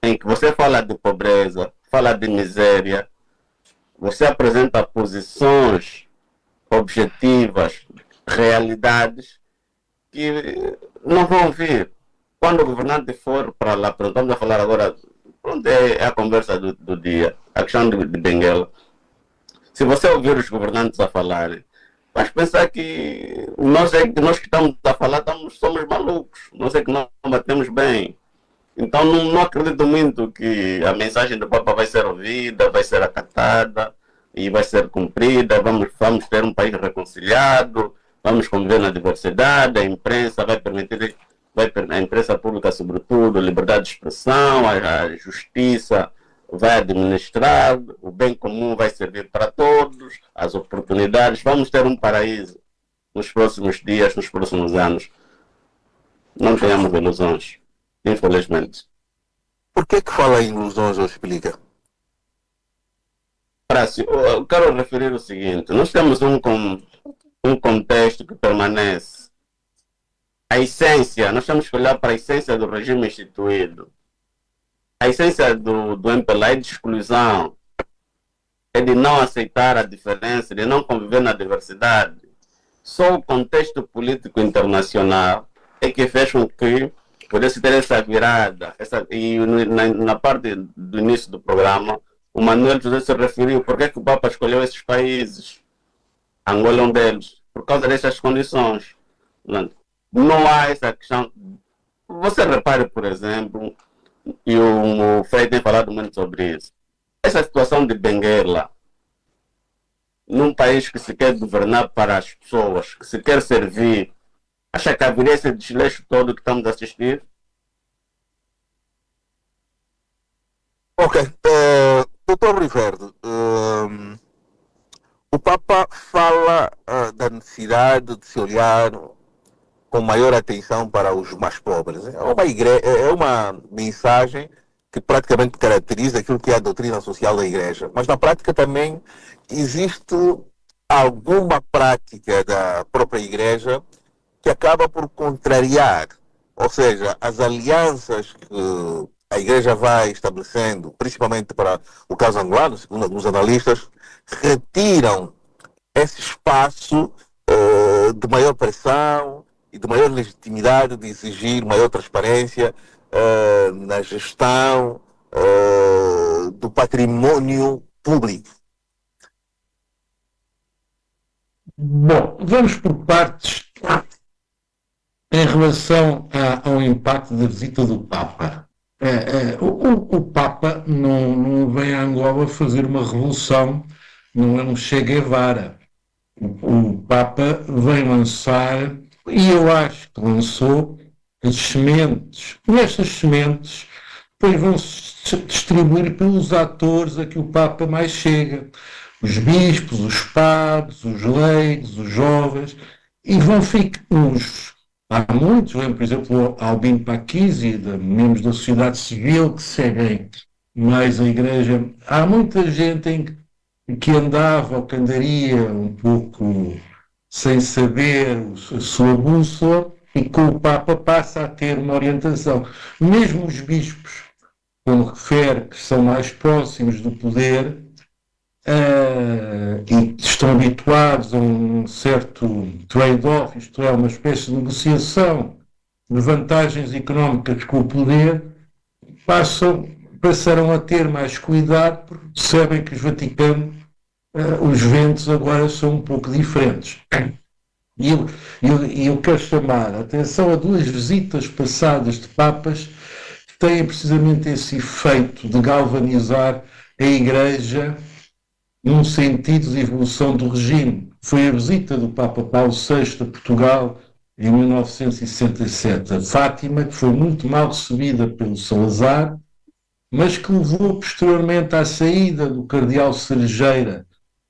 em que você fala de pobreza, fala de miséria, você apresenta posições objetivas, realidades que não vão vir. Quando o governante for para lá, estamos a falar agora, onde é a conversa do dia, a questão de Benguela. Se você ouvir os governantes a falarem, vais pensar que nós que estamos a falar somos malucos, nós é que não batemos bem. Então não acredito muito que a mensagem do Papa vai ser ouvida, vai ser acatada e vai ser cumprida. Vamos ter um país reconciliado, vamos conviver na diversidade, a imprensa vai permitir, a imprensa pública sobretudo, liberdade de expressão, a justiça vai administrar, o bem comum vai servir para todos, as oportunidades. Vamos ter um paraíso nos próximos dias, nos próximos anos. Não tenhamos ilusões, infelizmente. Por que fala em ilusões, ó, Chipilica? Eu quero referir o seguinte: nós temos um contexto que permanece. A essência, nós temos que olhar para a essência do regime instituído. A essência do MPLA é de exclusão, é de não aceitar a diferença, de não conviver na diversidade. Só o contexto político internacional é que fez com que pudesse ter essa virada. E na parte do início do programa, o Manuel José se referiu por que o Papa escolheu esses países. Angola é um deles, por causa dessas condições. Não há essa questão. Você repare, por exemplo, e o Frei tem falado muito sobre isso. Essa situação de Benguela, num país que se quer governar para as pessoas, que se quer servir, acha que haveria esse desleixo todo que estamos a assistir? Ok. Doutor Riverde, o Papa fala da necessidade de se olhar com maior atenção para os mais pobres. É uma mensagem que praticamente caracteriza aquilo que é a doutrina social da Igreja. Mas na prática também existe alguma prática da própria Igreja que acaba por contrariar, ou seja, as alianças que a Igreja vai estabelecendo, principalmente para o caso angolano, segundo alguns analistas, retiram esse espaço de maior pressão e de maior legitimidade de exigir maior transparência na gestão do patrimônio público. Bom, vamos por partes. Em relação ao impacto da visita do Papa. O Papa não vem a Angola fazer uma revolução, não é um Che Guevara. O Papa vem lançar, e eu acho que lançou, as sementes. E estas sementes depois vão-se distribuir pelos atores a que o Papa mais chega. Os bispos, os padres, os leigos, os jovens, e vão ficar uns. Há muitos, por exemplo, Albino Paquisi, membros da sociedade civil, que seguem mais a Igreja. Há muita gente que andava ou que andaria um pouco sem saber a sua bússola, e com o Papa passa a ter uma orientação. Mesmo os bispos, como refere, que são mais próximos do poder e estão habituados a um certo trade-off, isto é, uma espécie de negociação de vantagens económicas com o poder, passarão a ter mais cuidado porque percebem que os ventos agora são um pouco diferentes. E eu quero chamar a atenção a 2 visitas passadas de papas que têm precisamente esse efeito de galvanizar a Igreja num sentido de evolução do regime. Foi a visita do Papa Paulo VI a Portugal em 1967, a Fátima, que foi muito mal recebida pelo Salazar, mas que levou posteriormente à saída do cardeal Cerejeira,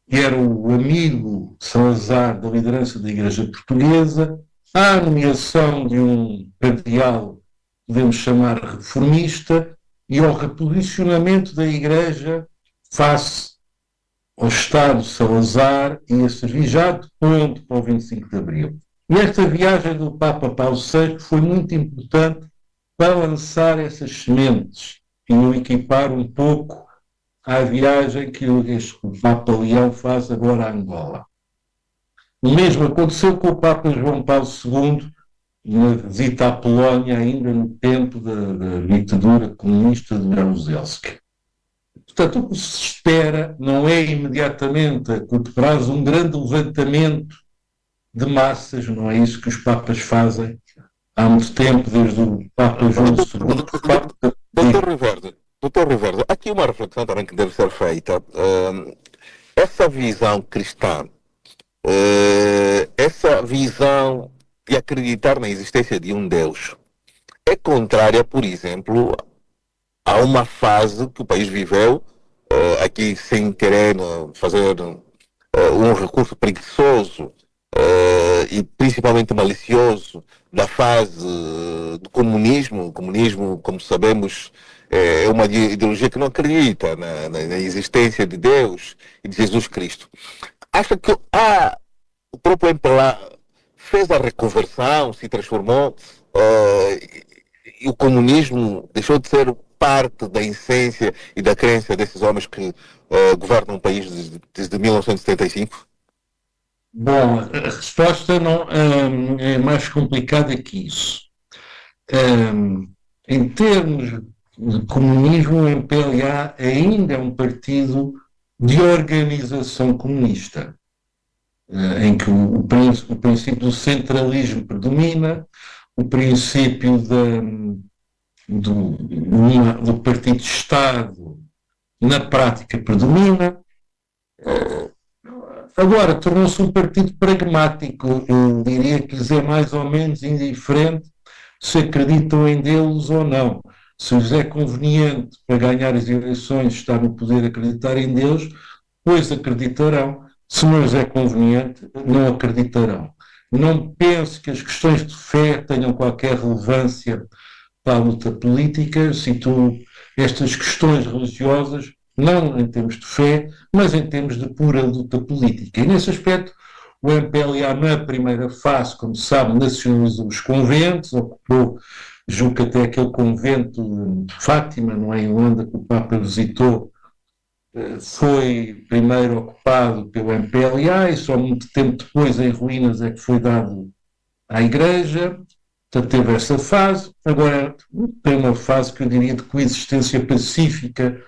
que era o amigo de Salazar da liderança da Igreja Portuguesa, à nomeação de um cardeal, podemos chamar reformista, e ao reposicionamento da Igreja face ao Estado de Salazar e a servir já de ponte para o 25 de Abril. E esta viagem do Papa Paulo VI foi muito importante para lançar essas sementes e o equipar um pouco à viagem que o Papa Leão faz agora a Angola. O mesmo aconteceu com o Papa João Paulo II, na visita à Polónia, ainda no tempo da ditadura comunista de Jaruzelski. Portanto, o que se espera não é imediatamente a curto prazo um grande levantamento de massas, não é isso que os papas fazem há muito tempo, desde o Papa João II. Doutor Riverde, aqui uma reflexão também que deve ser feita. Essa visão cristã, essa visão de acreditar na existência de um Deus, é contrária, por exemplo, a uma fase que o país viveu, aqui sem querer fazer um recurso preguiçoso e principalmente malicioso, da fase do comunismo. O comunismo, como sabemos, é uma ideologia que não acredita na existência de Deus e de Jesus Cristo. Acha que o próprio MPLA fez a reconversão, se transformou, e o comunismo deixou de ser parte da essência e da crença desses homens que governam o país desde 1975? Bom, a resposta não, é mais complicada que isso. Em termos de comunismo, o MPLA ainda é um partido de organização comunista, em que o princípio do centralismo predomina, o princípio do partido-Estado na prática predomina. Agora, tornou-se um partido pragmático. Eu diria que lhes é mais ou menos indiferente se acreditam em Deus ou não. Se lhes é conveniente para ganhar as eleições estar no poder acreditar em Deus, pois acreditarão. Se não lhes é conveniente, não acreditarão. Não penso que as questões de fé tenham qualquer relevância para a luta política. Eu situo estas questões religiosas não em termos de fé, mas em termos de pura luta política. E nesse aspecto, o MPLA, na primeira fase, como se sabe, nacionalizou os conventos, ocupou, julgo que até aquele convento de Fátima, não é, em Luanda, que o Papa visitou, foi primeiro ocupado pelo MPLA e só muito tempo depois, em ruínas, é que foi dado à Igreja. Portanto, teve essa fase. Agora tem uma fase que eu diria de coexistência pacífica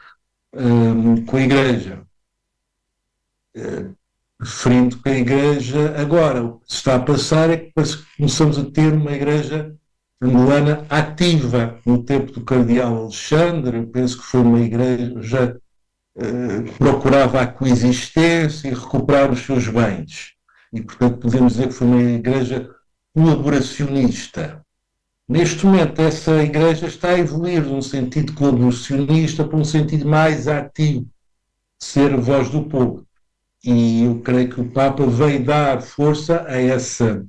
com a Igreja. Referindo que a Igreja, agora, o que se está a passar é que começamos a ter uma Igreja angolana ativa. No tempo do cardeal Alexandre, eu penso que foi uma Igreja que procurava a coexistência e recuperar os seus bens. E, portanto, podemos dizer que foi uma Igreja colaboracionista. Neste momento, essa Igreja está a evoluir de um sentido colaboracionista para um sentido mais ativo, de ser a voz do povo. E eu creio que o Papa veio dar força a essa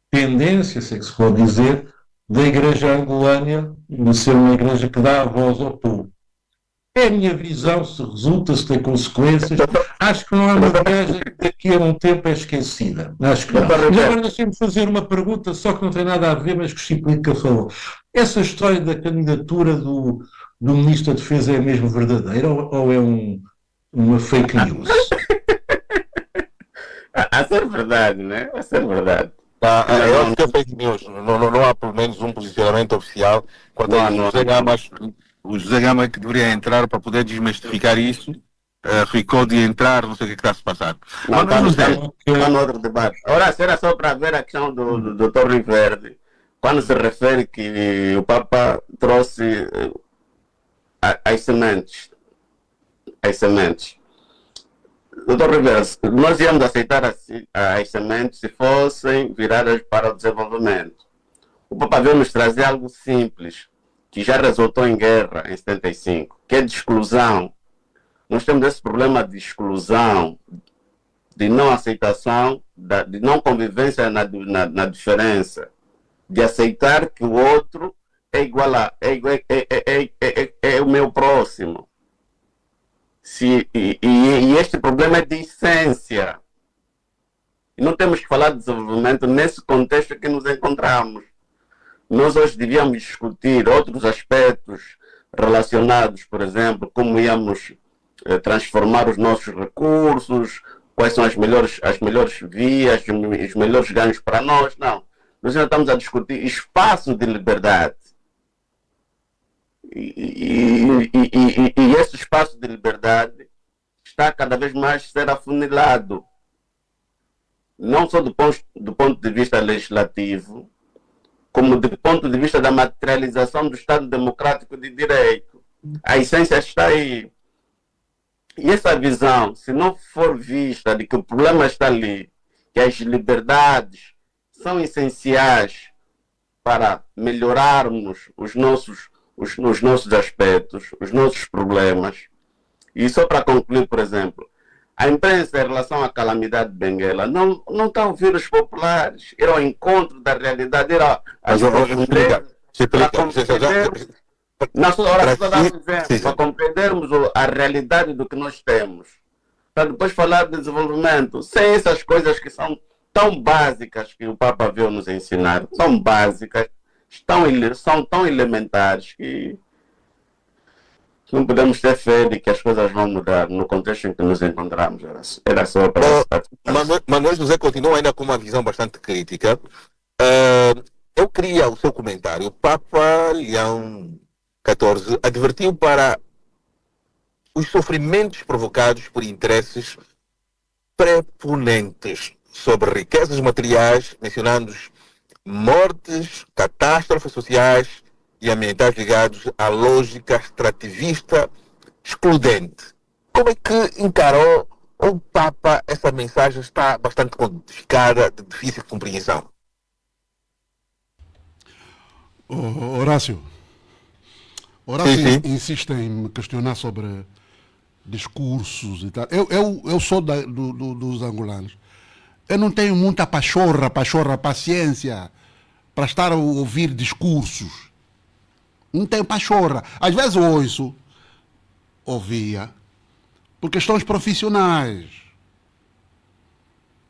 tendência, se é que se pode dizer, da Igreja angolana, de ser uma Igreja que dá a voz ao povo. É a minha visão, se resulta, se tem consequências. acho que não é uma viagem que daqui a um tempo é esquecida. Acho que não. Mas agora deixem-me fazer uma pergunta, só que não tem nada a ver, mas que o Chico falou. Essa história da candidatura do Ministro da Defesa é mesmo verdadeira ou é uma fake news? A ser verdade, né? A ser verdade. Eu acho que é fake news. Não há pelo menos um posicionamento oficial. Quando o José Gama que deveria entrar para poder desmistificar isso, ficou de entrar, não sei o que está a se passar. Não, está no outro debate. Ora, era só para ver a questão do Torre Verde, quando se refere que o Papa trouxe as sementes. Doutor Ribeiro, nós íamos aceitar as sementes se fossem viradas para o desenvolvimento. O Papa veio nos trazer algo simples, que já resultou em guerra em 75, que é de exclusão. Nós temos esse problema de exclusão, de não aceitação, de não convivência na diferença, de aceitar que o outro é igual é o meu próximo. E este problema é de essência. E não temos que falar de desenvolvimento nesse contexto que nos encontramos. Nós hoje devíamos discutir outros aspectos relacionados, por exemplo, como íamos transformar os nossos recursos, quais são as melhores vias, os melhores ganhos para nós. Não. Nós ainda estamos a discutir espaço de liberdade. E esse espaço de liberdade está cada vez mais a ser afunilado. Não só do ponto de vista legislativo, como do ponto de vista da materialização do Estado Democrático de Direito. A essência está aí. E essa visão, se não for vista de que o problema está ali, que as liberdades são essenciais para melhorarmos os nossos aspectos, os nossos problemas. E só para concluir, por exemplo, a imprensa em relação à calamidade de Benguela não está a ouvir os populares, ir ao encontro da realidade, ir às profundezas, para compreendermos a realidade do que nós temos, para depois falar de desenvolvimento, sem essas coisas que são tão básicas que o Papa veio nos ensinar, tão básicas, são tão elementares que não podemos ter fé de que as coisas vão mudar no contexto em que nos encontramos. Era só para... Manuel José continua ainda com uma visão bastante crítica. Eu queria o seu comentário. O Papa Leão XIV advertiu para os sofrimentos provocados por interesses preponentes sobre riquezas materiais, mencionando mortes, catástrofes sociais e ambientais ligados à lógica extrativista excludente. Como é que encarou o Papa essa mensagem? Está bastante codificada, de difícil compreensão. Horácio Sim. insiste em me questionar sobre discursos e tal. Eu sou dos angolanos. Eu não tenho muita paciência para estar a ouvir discursos. Não tenho pachorra. Às vezes ouvia, por questões profissionais.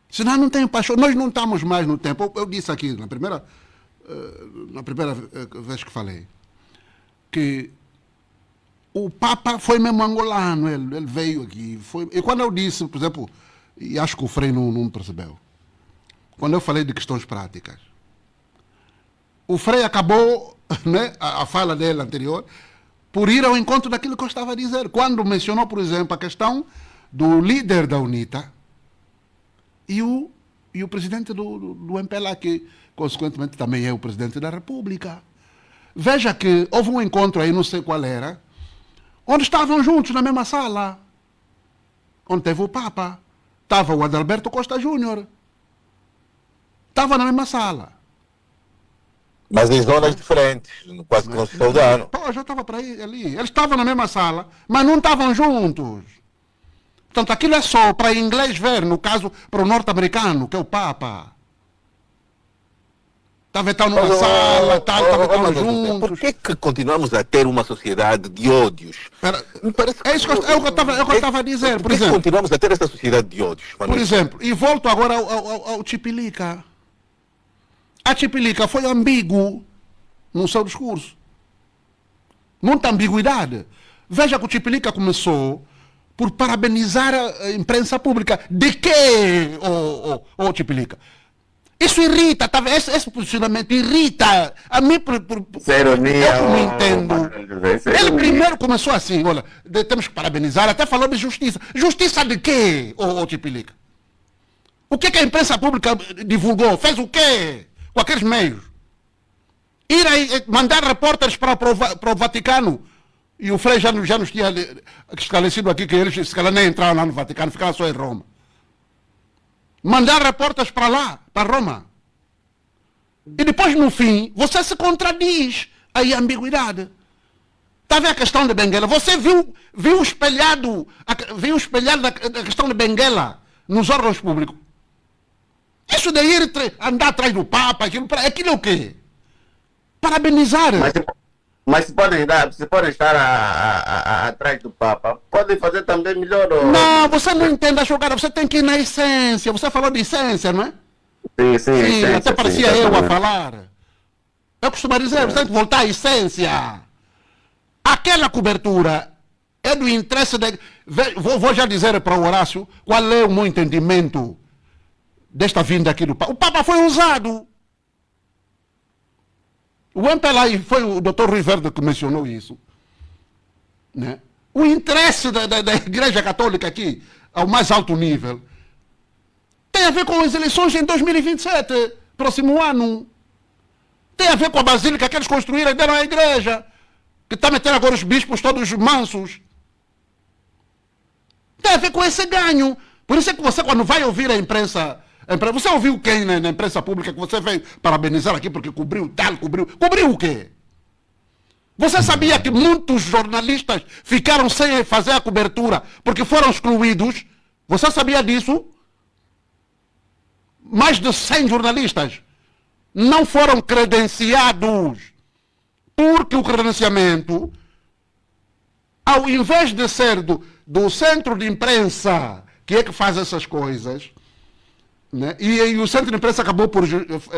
Senão não tenho pachorra. Nós não estamos mais no tempo. Eu disse aqui na primeira vez que falei, que o Papa foi mesmo angolano, ele veio aqui. E quando eu disse, por exemplo, e acho que o Frei não percebeu, quando eu falei de questões práticas, o Frei acabou, né, a fala dele anterior, por ir ao encontro daquilo que eu estava a dizer. Quando mencionou, por exemplo, a questão do líder da UNITA e o presidente do MPLA, que consequentemente também é o presidente da República. Veja que houve um encontro aí, não sei qual era, onde estavam juntos na mesma sala, onde teve o Papa. Estava o Adalberto Costa Júnior. Estava na mesma sala. Mas em zonas diferentes, quase que não se saudaram. Pô, já estava para aí, ali. Eles estavam na mesma sala, mas não estavam juntos. Portanto, aquilo é só para inglês ver, no caso, para o norte-americano, que é o Papa. Estava então numa sala, estava então juntos. Por que continuamos a ter uma sociedade de ódios? Me parece É isso que eu estava a dizer, por exemplo. Continuamos a ter essa sociedade de ódios? Por exemplo, e volto agora ao Chipilica. A Chipilica foi ambíguo no seu discurso. Muita ambiguidade. Veja que o Chipilica começou por parabenizar a imprensa pública. De quê, Chipilica? Isso irrita, tá? Esse posicionamento irrita. A mim, eu não entendo. Ele primeiro começou assim, olha, temos que parabenizar, até falou de justiça. Justiça de quê, Chipilica? O que a imprensa pública divulgou? Fez o quê com aqueles meios? Ir aí, mandar repórteres para o Vaticano. E o Frei já nos tinha esclarecido aqui que eles, se calhar, nem entraram lá no Vaticano, ficaram só em Roma. Mandar repórteres para lá, para Roma. E depois, no fim, você se contradiz. Aí a ambiguidade. Está a ver a questão de Benguela? Você viu espelhado a questão de Benguela nos órgãos públicos? Isso de ir andar atrás do Papa, aquilo é o quê? Parabenizar. Mas se podem estar atrás do Papa, podem fazer também melhor. Não, você não entende a jogada, você tem que ir na essência. Você falou de essência, não é? Sim, essência, até parecia eu a falar. Eu costumo dizer, você tem que voltar à essência. Aquela cobertura é do interesse de... Vou já dizer para o Horácio qual é o meu entendimento desta vinda aqui do Papa. O Papa foi usado. O MPLA, e foi o Dr. Rui Verde que mencionou isso, né? O interesse da Igreja Católica aqui, ao mais alto nível, tem a ver com as eleições em 2027, próximo ano. Tem a ver com a basílica que eles construíram e deram à igreja, que está metendo agora os bispos todos mansos. Tem a ver com esse ganho. Por isso é que você, quando vai ouvir a imprensa... Você ouviu quem na imprensa pública que você veio parabenizar aqui porque cobriu tal, cobriu o quê? Você sabia que muitos jornalistas ficaram sem fazer a cobertura porque foram excluídos? Você sabia disso? Mais de 100 jornalistas não foram credenciados porque o credenciamento, ao invés de ser do centro de imprensa que é que faz essas coisas... Né? E o centro de imprensa acabou por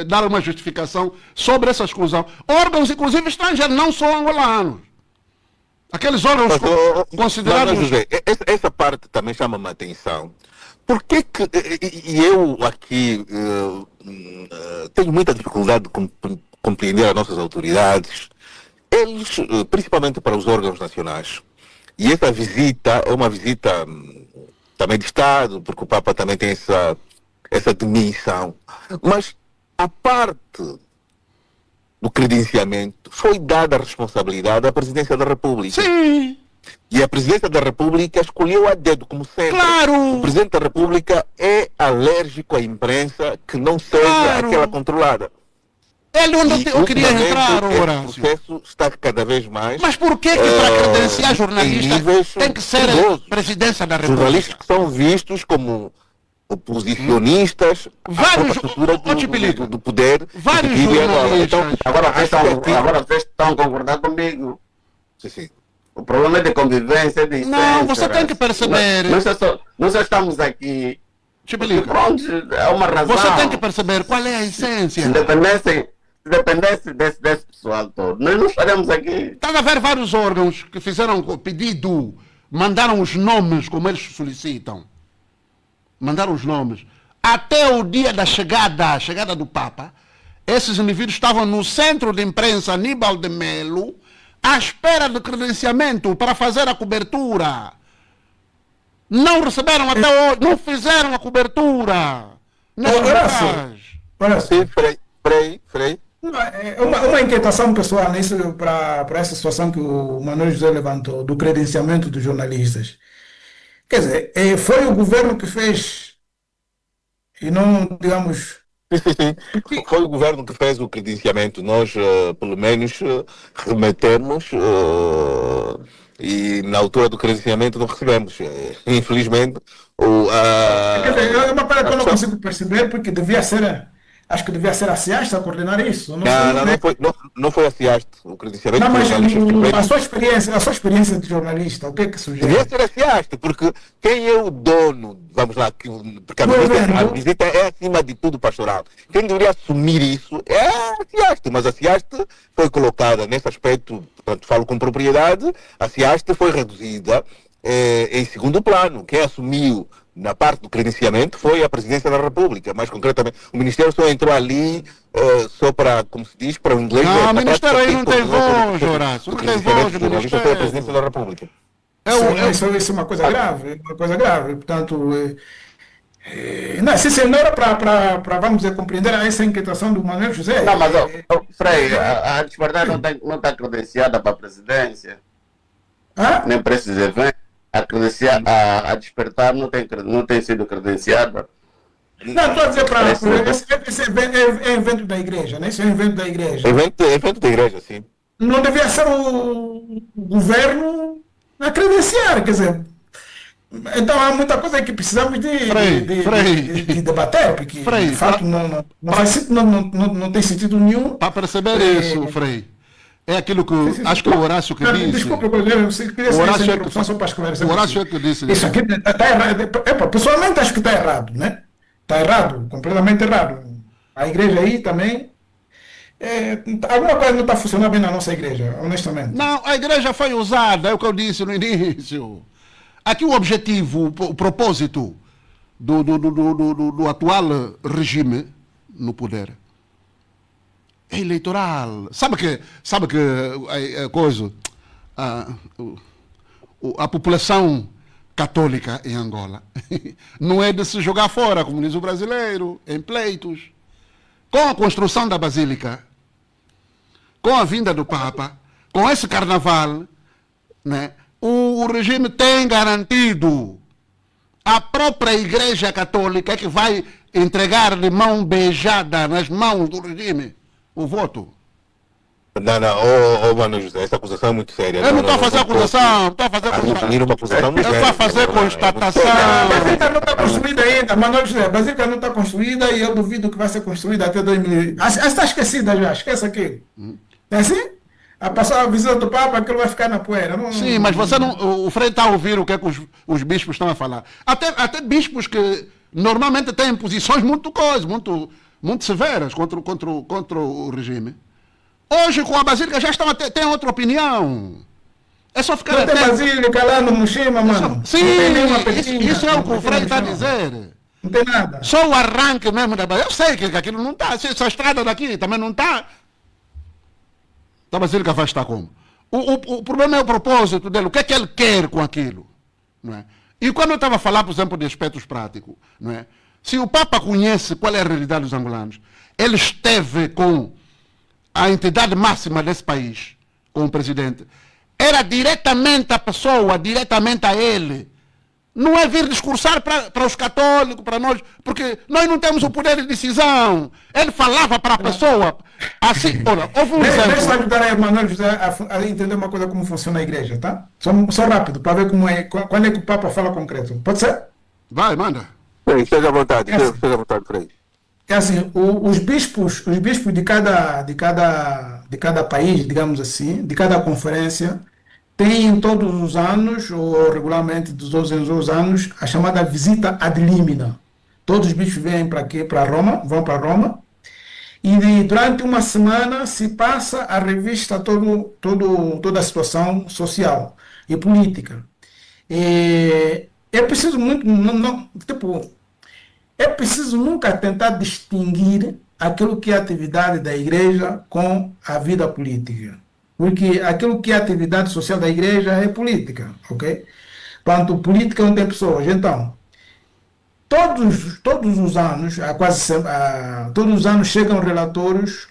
dar uma justificação sobre essa exclusão. Órgãos, inclusive estrangeiros, não só angolanos. Aqueles órgãos considerados... Mas, José, essa parte também chama-me a atenção. Por que eu aqui tenho muita dificuldade de compreender as nossas autoridades, eles, principalmente para os órgãos nacionais, e essa visita é uma visita também de Estado, porque o Papa também tem essa dimensão. Mas a parte do credenciamento foi dada a responsabilidade à Presidência da República. Sim. E a Presidência da República escolheu a dedo, como sempre. Claro. O Presidente da República é alérgico à imprensa que não seja aquela controlada. Ele onde eu queria entrar, Horácio. O processo está cada vez mais... Mas por que para credenciar jornalistas tem que ser a Presidência da República? Jornalistas que são vistos como oposicionistas, vários do poder. Vários jornalistas. Então, agora vocês estão a concordar comigo. Sim. O problema é de convivência, de não, você tem que perceber. Nós só estamos aqui. Pronto, é uma razão. Você tem que perceber qual é a essência. Se dependesse desse pessoal todo, nós não estaremos aqui. Está a haver vários órgãos que fizeram o pedido, mandaram os nomes como eles solicitam. Mandaram os nomes. Até o dia da chegada do Papa, esses indivíduos estavam no centro de imprensa Aníbal de Melo, à espera de credenciamento para fazer a cobertura. Não receberam até hoje, não fizeram a cobertura. Sim, Frei. Uma inquietação pessoal nisso para essa situação que o Manuel José levantou, do credenciamento dos jornalistas. Quer dizer, foi o governo que fez, e não, digamos... Sim. Foi o governo que fez o credenciamento. Nós, pelo menos, remetemos e na altura do credenciamento não recebemos. Infelizmente... Quer dizer, é uma coisa que eu não consigo perceber, porque devia ser Acho que devia ser a SIAST a coordenar isso. Não, Não, sei, não, né? não foi a SIAST. O credenciamento Não, foi mas jornalista suplente. a sua experiência de jornalista, o que é que Devia sugere? ser a SIAST, porque quem é o dono, vamos lá, porque Do a evento. visita é acima de tudo pastoral. Quem deveria assumir isso é a SIAST, mas a SIAST foi colocada nesse aspecto, portanto, falo com propriedade, a SIAST foi reduzida em segundo plano. Quem assumiu na parte do credenciamento foi a Presidência da República, mais concretamente. O Ministério só entrou ali só para, como se diz, para o inglês. Não, o na Ministério prática, aí não tem voz, do Horácio. Não tem credenciamento voz do do jornalista foi a Ministério. Presidência da República. Isso é uma coisa grave, uma coisa grave. Portanto, não, se não era para, vamos dizer, compreender essa inquietação do Manuel José. Não, mas, Frei, a Despertar não está credenciada para a presidência, Ah? nem para esses eventos. A Despertar não tem sido credenciada. Não, estou a dizer para. Parece- Esse é evento da igreja, né? Isso é evento da igreja. Evento da igreja, sim. Não devia ser o governo a credenciar, quer dizer. Então há muita coisa que precisamos de debater, porque Frei, de fato não tem sentido nenhum. Para perceber isso, Frei, é aquilo que acho que o Horácio que disse. Desculpa, eu queria O saber Horácio essa é introdução só para esclarecer. o Horácio é que disse. Isso aqui está errado. Pessoalmente acho que está errado, né? Está errado, completamente errado. A igreja aí também. Alguma coisa não está funcionando bem na nossa igreja, honestamente. Não, a igreja foi usada, é o que eu disse no início. Aqui o objetivo, o propósito do atual regime no poder é eleitoral. Sabe que a coisa, a população católica em Angola não é de se jogar fora, como diz o brasileiro, em pleitos. Com a construção da Basílica, com a vinda do Papa, com esse carnaval, né, o regime tem garantido a própria Igreja Católica que vai entregar de mão beijada nas mãos do regime o voto. Não, Mano José, essa acusação é muito séria. Eu não estou a fazer acusação, estou a fazer Assumir uma acusação muito Eu séria. estou a fazer constatação. A Basílica não está construída ainda, Manuel José. A Basílica não está construída e eu duvido que vai ser construída até 2000. Está esquecida já, esquece aqui. É assim? A passar a visita do Papa, aquilo vai ficar na poeira. Não, Sim, mas você não. O Frei está a ouvir o que é que os bispos estão a falar. Até bispos que normalmente têm posições muito severas contra o regime. Hoje, com a Basílica, já têm outra opinião. É só ficar não tem atento. Basílica lá no Mushima, mano. Sim, não tem nenhuma pedrinha, isso é o não que o tem Frei está a nenhuma. dizer. Não tem nada. Só o arranque mesmo da Basílica. Eu sei que aquilo não está. Se a estrada daqui também não está. A Basílica vai estar como? O problema é o propósito dele. O que é que ele quer com aquilo? Não é? E quando eu estava a falar, por exemplo, de aspectos práticos, não é? Se o Papa conhece qual é a realidade dos angolanos, ele esteve com a entidade máxima desse país, com o presidente, era diretamente a pessoa, diretamente a ele. Não é vir discursar para os católicos, para nós, porque nós não temos o poder de decisão. Ele falava para a pessoa. Assim, olha, houve um Deixa eu exemplo. ajudar a Manuel José a entender uma coisa como funciona a igreja, tá? Só rápido, para ver como é, quando é que o Papa fala concreto. Pode ser? Vai, manda. Esteja à vontade, Essa. esteja à vontade, Frei. É assim, os bispos de cada país, digamos assim, de cada conferência, têm todos os anos, ou regularmente dos 12 em 12 anos, a chamada visita ad limina. Todos os bispos vêm para aqui, para Roma, vão para Roma, e durante uma semana se passa a revista toda a situação social e política. É preciso muito, é preciso nunca tentar distinguir aquilo que é a atividade da igreja com a vida política. Porque aquilo que é a atividade social da igreja é política, ok? Quanto política não tem pessoas. Então, todos os anos, todos os anos chegam relatórios,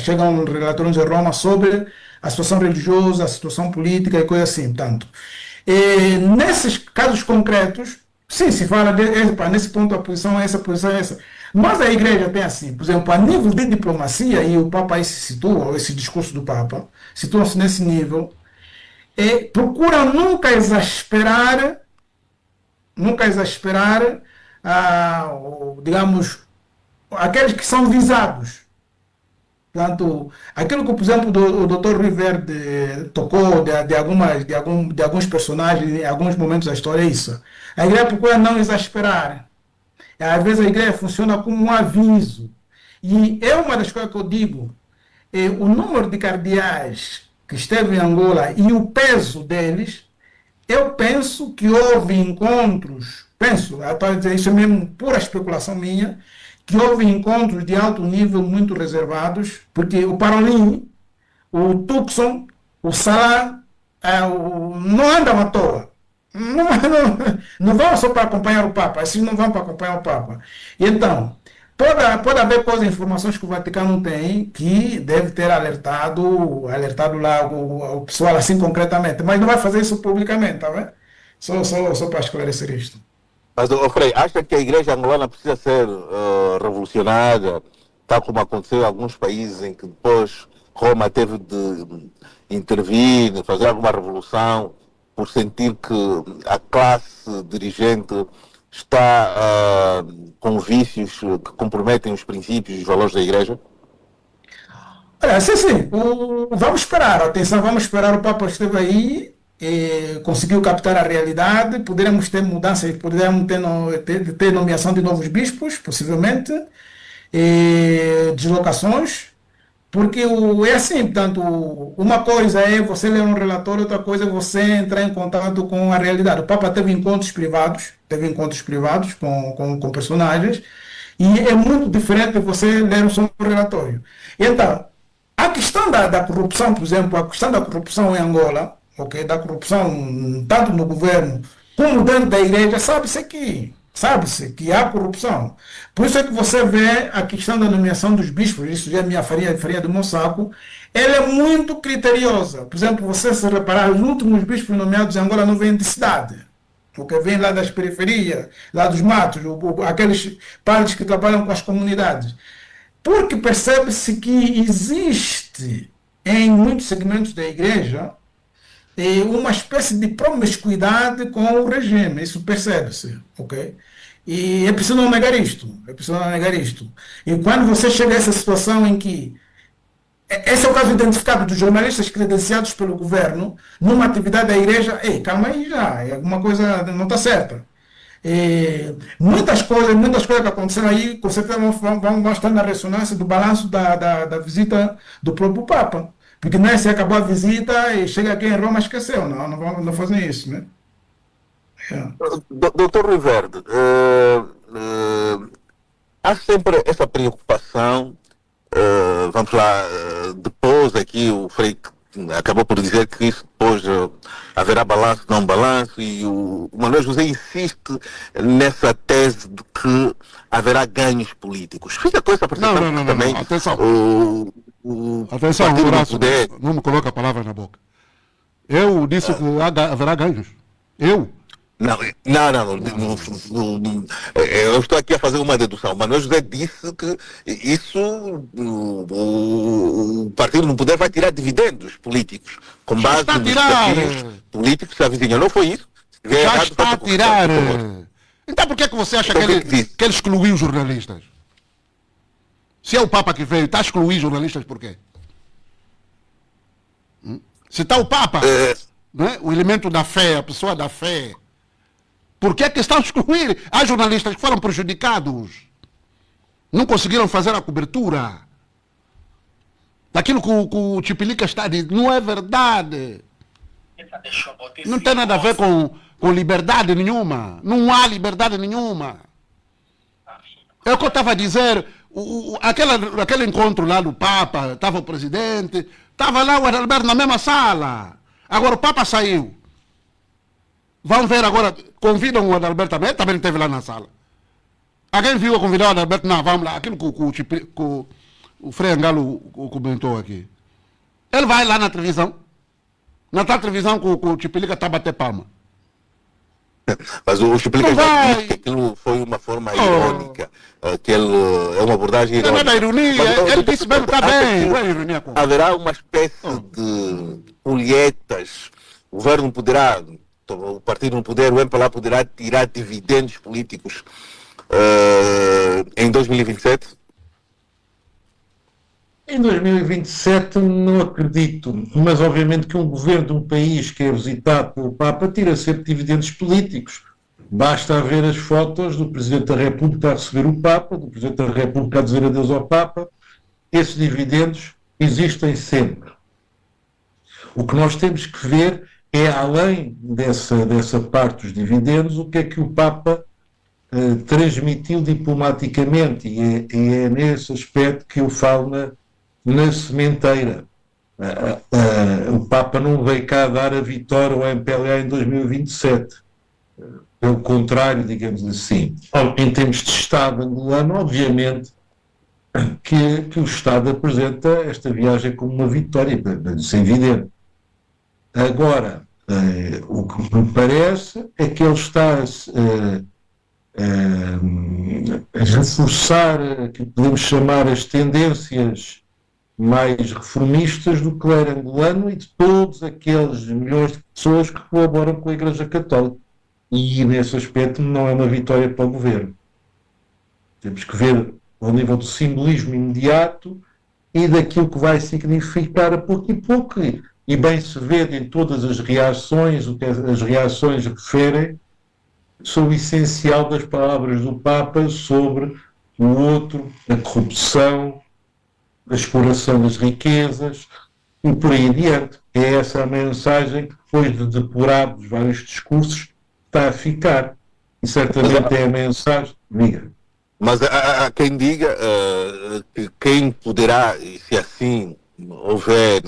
chegam relatórios em Roma sobre a situação religiosa, a situação política e coisa assim. Portanto, nesses casos concretos, sim, se fala nesse ponto a posição é essa. Mas a igreja tem assim, por exemplo, a nível de diplomacia, e o Papa aí se situa, esse discurso do Papa, situa-se nesse nível, procura nunca exasperar, digamos, aqueles que são visados. Portanto, aquilo que, por exemplo, o Dr. Riverde tocou de alguns personagens em alguns momentos da história é isso. A igreja procura não exasperar. Às vezes a igreja funciona como um aviso. E é uma das coisas que eu digo. O número de cardeais que esteve em Angola e o peso deles, eu penso que houve encontros, estou a dizer isso é mesmo pura especulação minha, que houve encontros de alto nível muito reservados, porque o Parolin, o Tucson, o Salah, não andam à toa. Não vão só para acompanhar o Papa, esses não vão para acompanhar o Papa. Então, pode haver coisas, informações que o Vaticano tem que deve ter alertado lá o pessoal assim concretamente, mas não vai fazer isso publicamente, tá vendo? Só para esclarecer isto. Mas, Frei, acha que a igreja angolana precisa ser revolucionada, tal como aconteceu em alguns países em que depois Roma teve de intervir, de fazer alguma revolução, por sentir que a classe dirigente está com vícios que comprometem os princípios e os valores da igreja? Olha, sim. Vamos esperar, atenção, vamos esperar. O Papa esteve aí, conseguiu captar a realidade, poderemos ter mudanças, poderemos ter nomeação de novos bispos, possivelmente, deslocações, porque é assim, portanto, uma coisa é você ler um relatório, outra coisa é você entrar em contato com a realidade. O Papa teve encontros privados com personagens, e é muito diferente de você ler só um relatório. Então, a questão da corrupção, por exemplo, a questão da corrupção em Angola, okay, da corrupção tanto no governo como dentro da igreja, sabe-se que há corrupção. Por isso é que você vê a questão da nomeação dos bispos, isso já é minha farinha do meu saco, ela é muito criteriosa. Por exemplo, você se reparar, os últimos bispos nomeados em Angola não vêm de cidade, porque vêm lá das periferias, lá dos matos, aqueles padres que trabalham com as comunidades. Porque percebe-se que existe em muitos segmentos da igreja uma espécie de promiscuidade com o regime, isso percebe-se, ok? E é preciso não negar isto, E quando você chega a essa situação em que, esse é o caso identificado dos jornalistas credenciados pelo governo, numa atividade da igreja, calma aí já, alguma coisa não está certa. Muitas coisas que aconteceram aí, com certeza vão estar na ressonância do balanço da visita do próprio Papa. Porque não é se acabou a visita e chega aqui em Roma e esqueceu. Não fazem isso, né? Doutor Riverde, há sempre essa preocupação, vamos lá, depois aqui o Frei acabou por dizer que isso depois haverá balanço, não balanço, e o Manuel José insiste nessa tese de que haverá ganhos políticos. Fica com essa percepção não, também. Atenção. Atenção, Horácio, não me coloca a palavra na boca. Eu disse que haverá ganhos. Eu? Não. Eu estou aqui a fazer uma dedução. Manuel José disse que isso, o partido no poder vai tirar dividendos políticos com base nos desafios políticos que se avizinham. Não foi isso? Já está a tirar. Então por que você acha que ele excluiu os jornalistas? Se é o Papa que veio, está a excluir jornalistas por quê? Se está o Papa, né? O elemento da fé, a pessoa da fé, por que está a excluir? Há jornalistas que foram prejudicados. Não conseguiram fazer a cobertura. Daquilo que o Chipilica está dizendo. Não é verdade. Não tem nada a ver com liberdade nenhuma. Não há liberdade nenhuma. É o que eu estava a dizer. Aquele encontro lá do Papa, estava o presidente, estava lá o Adalberto na mesma sala. Agora o Papa saiu. Vão ver agora, convidam o Adalberto também esteve lá na sala. Alguém viu convidar o Adalberto? Não, vamos lá, aquilo que o Frei Angalo comentou aqui. Ele vai lá na televisão que o Chipilica está a bater palma. Mas o Chipilica já disse que aquilo foi uma forma irônica, que ele é uma abordagem irônica. Não é da ironia, ele disse mesmo, está bem. Não é ironia, haverá uma espécie de colheitas, o governo poderá, o partido no poder, o MPLA poderá tirar dividendos políticos em 2027, Em 2027 não acredito, mas obviamente que um governo de um país que é visitado pelo Papa tira sempre dividendos políticos. Basta ver as fotos do Presidente da República a receber o Papa, do Presidente da República a dizer adeus ao Papa. Esses dividendos existem sempre. O que nós temos que ver é, além dessa parte dos dividendos, o que é que o Papa transmitiu diplomaticamente, e é nesse aspecto que eu falo na sementeira. O Papa não veio cá dar a vitória ao MPLA em 2027. Pelo contrário, digamos assim. Em termos de Estado angolano, obviamente que o Estado apresenta esta viagem como uma vitória, isso é evidente. Agora, o que me parece é que ele está a reforçar o que podemos chamar as tendências mais reformistas do clero angolano e de todos aqueles milhões de pessoas que colaboram com a Igreja Católica. E, nesse aspecto, não é uma vitória para o governo. Temos que ver ao nível do simbolismo imediato e daquilo que vai significar a pouco e pouco. E bem se vê em todas as reações, o que as reações referem sobre o essencial das palavras do Papa sobre o outro, a corrupção, a exploração das riquezas e por aí adiante. É essa a mensagem que, depois de depurados vários discursos, está a ficar. E certamente é a mensagem. Diga. Mas há quem diga que quem poderá, e se assim houver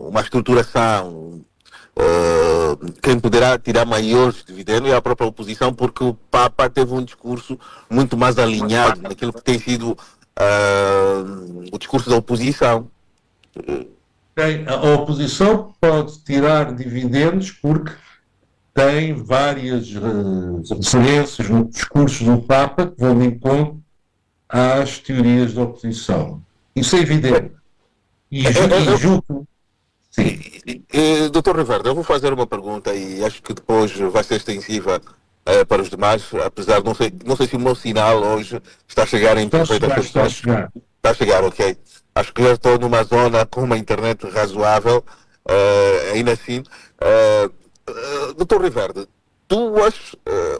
uma estruturação, quem poderá tirar maiores dividendos é a própria oposição, porque o Papa teve um discurso muito mais alinhado naquilo que tem sido o discurso da oposição. A oposição pode tirar dividendos porque tem várias referências no discurso do Papa que vão de encontro às teorias da oposição. Isso é evidente. E julgo. Sim. Dr. Riverde, eu vou fazer uma pergunta e acho que depois vai ser extensiva para os demais, apesar de não sei se o meu sinal hoje está a chegar em perfeita situação. Está a chegar, ok. Acho que já estou numa zona com uma internet razoável, ainda assim. Dr. Riverde,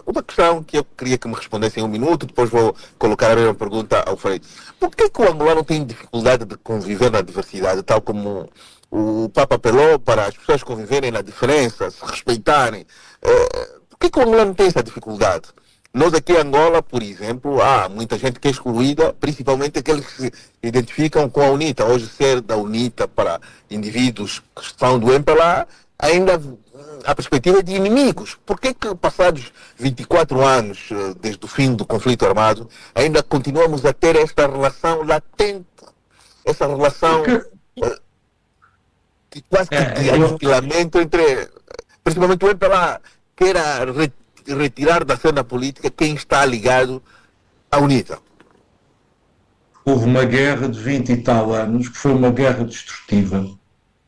uma questão que eu queria que me respondesse em um minuto, depois vou colocar a mesma pergunta ao Frei. Por que o angolano tem dificuldade de conviver na diversidade, tal como o Papa apelou para as pessoas conviverem na diferença, se respeitarem? Por que o angolano tem essa dificuldade? Nós aqui em Angola, por exemplo, há muita gente que é excluída, principalmente aqueles que se identificam com a UNITA. Hoje, ser da UNITA para indivíduos que são do MPLA, ainda a perspectiva de inimigos. Por que passados 24 anos desde o fim do conflito armado, ainda continuamos a ter esta relação latente, essa relação quase que de aniquilamento entre, principalmente o MPLA, que era retirar da cena política quem está ligado à UNITA? Houve uma guerra de 20 e tal anos, que foi uma guerra destrutiva,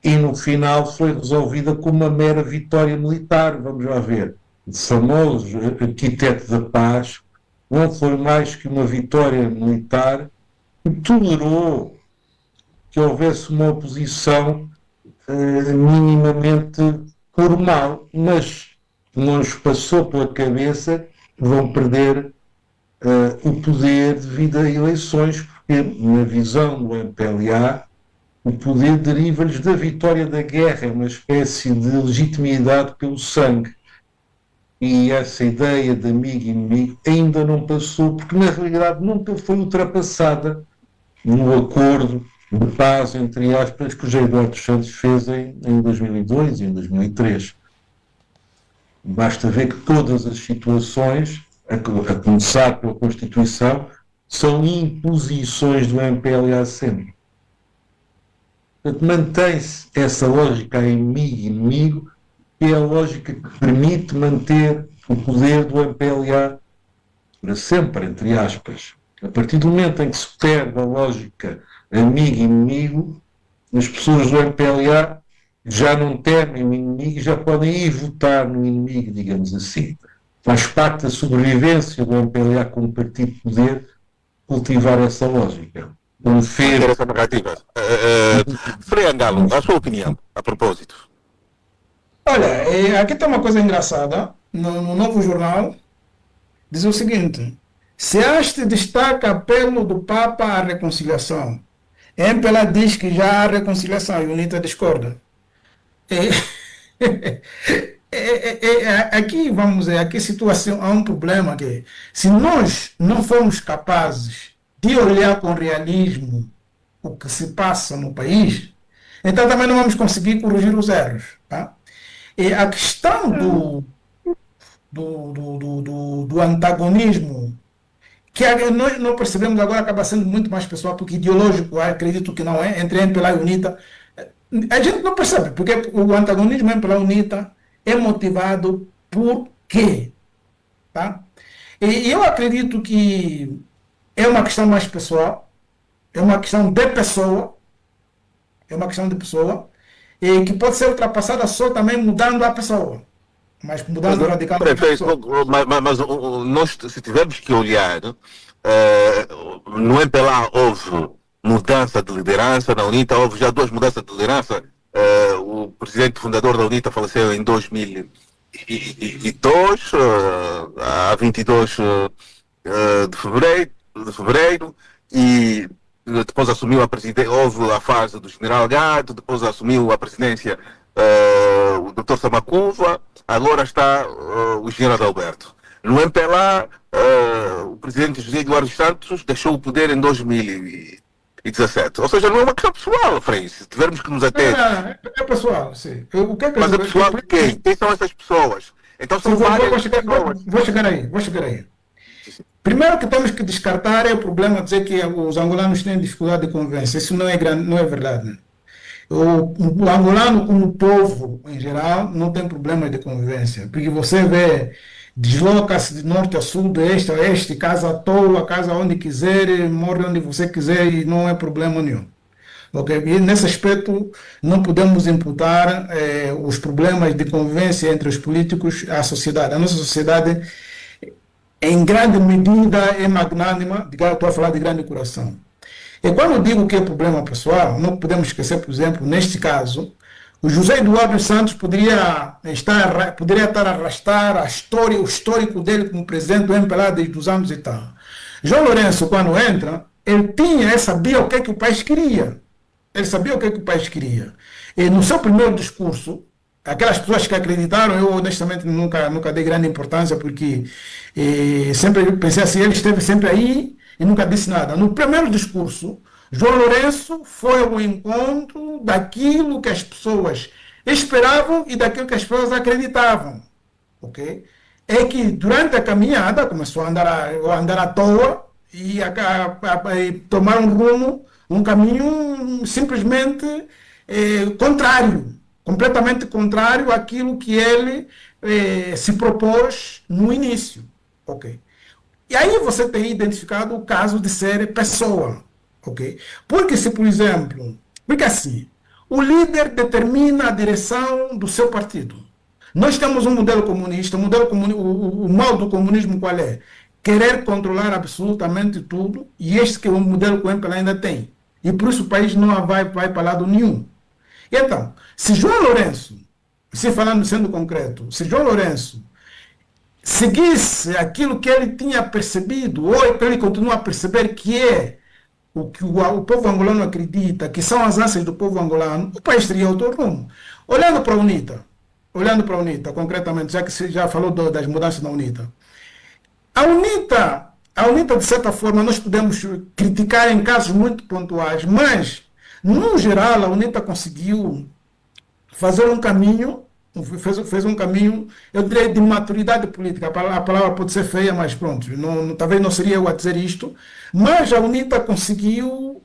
e no final foi resolvida com uma mera vitória militar. Vamos lá ver. O famoso arquiteto da paz não foi mais que uma vitória militar que tolerou que houvesse uma oposição minimamente formal, mas não nos passou pela cabeça que vão perder o poder devido a eleições, porque na visão do MPLA o poder deriva-lhes da vitória da guerra, é uma espécie de legitimidade pelo sangue. E essa ideia de amigo e inimigo ainda não passou, porque na realidade nunca foi ultrapassada no acordo de paz, entre aspas, que o José Eduardo Santos fez em 2002 e em 2003. Basta ver que todas as situações, a começar pela Constituição, são imposições do MPLA sempre. Portanto, mantém-se essa lógica amigo-inimigo, que é a lógica que permite manter o poder do MPLA para sempre, entre aspas. A partir do momento em que se perde a lógica amigo-inimigo, as pessoas do MPLA já não temem o inimigo e já podem ir votar no inimigo, digamos assim. Faz parte da sobrevivência do MPLA como partido de poder cultivar essa lógica. confere. essa narrativa. Frei Angalo, a sua opinião a propósito? Olha, aqui tem uma coisa engraçada. No Novo Jornal, diz o seguinte: se este destaca apelo do Papa à reconciliação, MPLA diz que já há reconciliação e UNITA discorda. Aqui, vamos dizer, aqui situação, há um problema que, se nós não formos capazes de olhar com realismo o que se passa no país, então também não vamos conseguir corrigir os erros. Tá? E a questão do antagonismo, que nós não percebemos agora, acaba sendo muito mais pessoal, porque ideológico, acredito que não é, entre MPLA e UNITA. A gente não percebe, porque o antagonismo MPLA e UNITA é motivado por quê? Tá? E eu acredito que é uma questão mais pessoal, é uma questão de pessoa, e que pode ser ultrapassada só também mudando a pessoa. Mas mudando radicalmente a pessoa. Mas nós, se tivermos que olhar, no MPLA houve mudança de liderança, na UNITA houve já 2 mudanças de liderança. O presidente fundador da UNITA faleceu em 2002, a 22 de fevereiro, e depois assumiu a presidência, houve a fase do general Gato, depois assumiu a presidência o Dr. Samacuva, agora está o general Alberto. No MPLA, o presidente José Eduardo Santos deixou o poder em 2017. Ou seja, não é uma questão pessoal, Frei, se tivermos que nos ater. É pessoal, sim. Mas é pessoal de quem? Quem são essas pessoas? Então são várias pessoas. Vou chegar aí. Primeiro que temos que descartar é o problema de dizer que os angolanos têm dificuldade de convivência. Isso não é verdade. O angolano, como povo em geral, não tem problema de convivência. Porque você vê, desloca-se de norte a sul, de este a oeste, casa à toa, casa onde quiser, morre onde você quiser e não é problema nenhum. Okay? E nesse aspecto não podemos imputar os problemas de convivência entre os políticos à sociedade. A nossa sociedade, em grande medida, é magnânima, estou a falar de grande coração. E quando eu digo que é problema pessoal, não podemos esquecer, por exemplo, neste caso, o José Eduardo Santos poderia estar a arrastar o histórico dele como presidente do MPLA desde os anos e tal. João Lourenço, quando entra, ele sabia o que é que o país queria. E no seu primeiro discurso, aquelas pessoas que acreditaram, eu honestamente nunca dei grande importância, porque sempre pensei assim, ele esteve sempre aí e nunca disse nada. No primeiro discurso, João Lourenço foi ao encontro daquilo que as pessoas esperavam e daquilo que as pessoas acreditavam. Okay? É que durante a caminhada começou a andar à toa e a tomar um caminho simplesmente completamente contrário àquilo que ele se propôs no início. Okay? E aí você tem identificado o caso de ser pessoa. Okay? Porque se, por exemplo, porque assim, o líder determina a direção do seu partido. Nós temos um modelo comunista, o mal do comunismo qual é? Querer controlar absolutamente tudo, e este que é o modelo que o MPLA ainda tem. E por isso o país não vai para lado nenhum. E então, se João Lourenço, sendo concreto, se João Lourenço seguisse aquilo que ele tinha percebido, ou que ele continua a perceber que é o que o povo angolano acredita, que são as ânsias do povo angolano, o país teria outro rumo. Olhando para a UNITA, concretamente, já que você já falou das mudanças na UNITA. A UNITA, de certa forma, nós podemos criticar em casos muito pontuais, mas, no geral, a UNITA conseguiu fazer um caminho, fez um caminho, eu diria, de maturidade política. A palavra pode ser feia, mas pronto, talvez não seria eu a dizer isto, mas a UNITA conseguiu,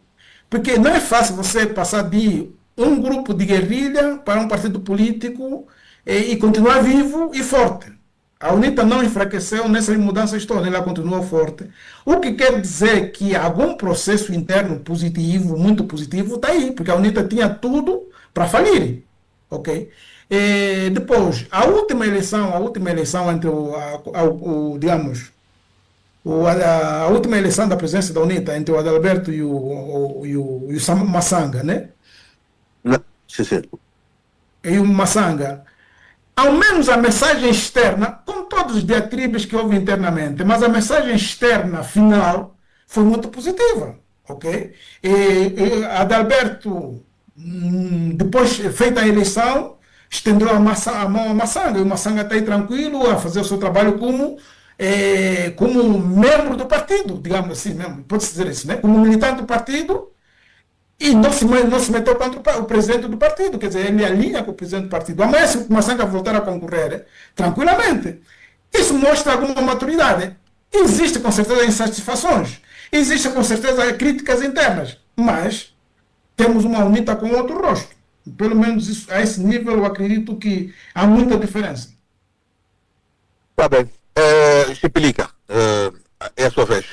porque não é fácil você passar de um grupo de guerrilha para um partido político e continuar vivo e forte. A UNITA não enfraqueceu nessas mudanças todas, ela continua forte. O que quer dizer que algum processo interno positivo, muito positivo, está aí, porque a UNITA tinha tudo para falir. Okay? Depois, a última eleição entre digamos, A última eleição da presidência da UNITA entre o Adalberto e o Massanga, né? Sim, sim. E o Massanga, ao menos a mensagem externa, com todos os diatribes que houve internamente, mas a mensagem externa final foi muito positiva, ok? E Adalberto, depois feita a eleição, estendeu a mão ao Massanga, e o Massanga está aí tranquilo a fazer o seu trabalho como membro do partido, digamos assim, mesmo, pode-se dizer isso, né? Como militante do partido, e não se meteu contra o presidente do partido, quer dizer, ele alinha com o presidente do partido. Amanhã, se o Massanga voltar a concorrer, tranquilamente. Isso mostra alguma maturidade. Existe com certeza insatisfações, existe com certeza críticas internas, mas temos uma UNITA com outro rosto. Pelo menos isso, a esse nível eu acredito que há muita diferença. Tá bem. Chipilica, é a sua vez.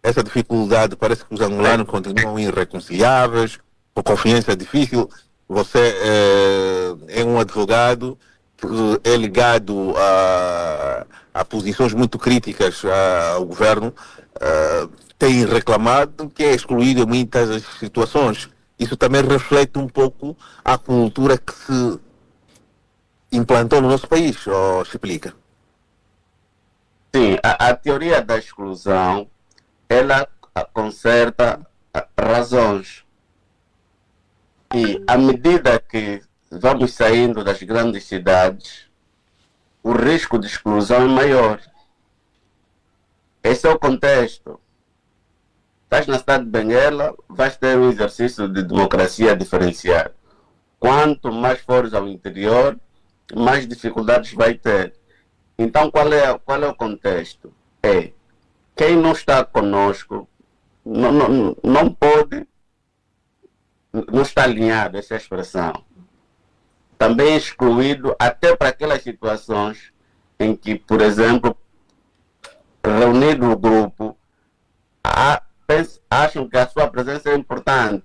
Essa dificuldade, parece que os angolanos continuam irreconciliáveis, com confiança difícil. Você é um advogado que é ligado a posições muito críticas ao governo, tem reclamado que é excluído em muitas situações. Isso também reflete um pouco a cultura que se implantou no nosso país, Chipilica. Sim, a teoria da exclusão, ela conserta razões. E à medida que vamos saindo das grandes cidades, o risco de exclusão é maior. Esse é o contexto. Estás na cidade de Benguela, vais ter um exercício de democracia diferenciado. Quanto mais fores ao interior, mais dificuldades vai ter. Então, qual é o contexto? Quem não está conosco não pode, não está alinhado, essa é a expressão. Também excluído até para aquelas situações em que, por exemplo, reunido o grupo, acham que a sua presença é importante,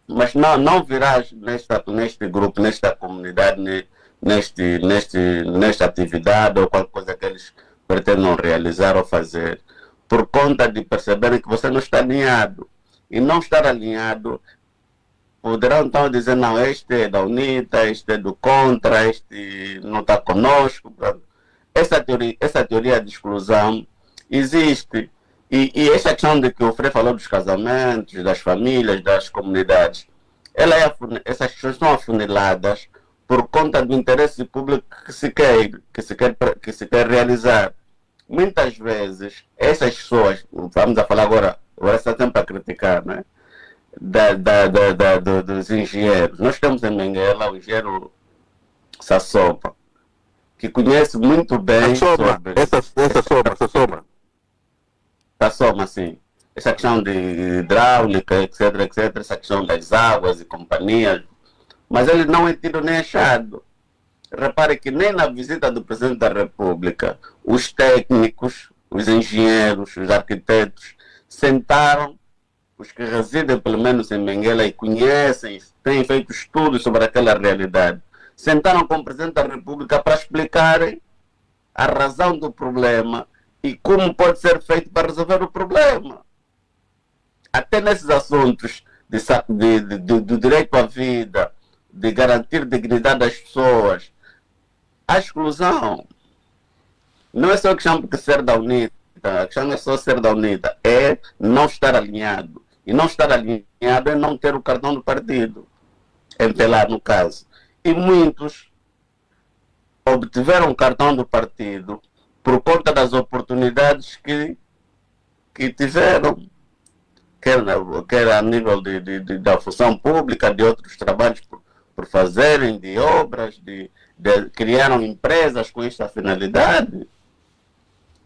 mas não virás neste grupo, nesta comunidade, nesta atividade ou qualquer coisa que eles pretendam realizar ou fazer, por conta de perceberem que você não está alinhado. E não estar alinhado, poderão então dizer, não, este é da UNITA, este é do contra, este não está conosco. Essa teoria de exclusão existe. E essa questão de que o Frei falou dos casamentos, das famílias, das comunidades, essas questões são afuniladas por conta do interesse público que se quer realizar. Muitas vezes, essas pessoas, vamos a falar agora está sempre a criticar, né? Dos engenheiros. Nós temos em Benguela o engenheiro Sassopa, que conhece muito bem sobre... Essa soma. Sassopa, sim. Essa questão de hidráulica, etc, essa questão das águas e companhias, mas ele não é tido nem achado. Repare que nem na visita do Presidente da República, os técnicos, os engenheiros, os arquitetos, sentaram, os que residem pelo menos em Benguela e conhecem, têm feito estudos sobre aquela realidade, sentaram com o Presidente da República para explicarem a razão do problema e como pode ser feito para resolver o problema. Até nesses assuntos do direito à vida, de garantir dignidade das pessoas, a exclusão não é só a questão de ser da UNITA, a questão não é só ser da UNITA, é não estar alinhado. E não estar alinhado é não ter o cartão do partido, empelar no caso. E muitos obtiveram o cartão do partido por conta das oportunidades que tiveram, quer a nível da função pública, de outros trabalhos por fazerem, de obras, criaram empresas com esta finalidade.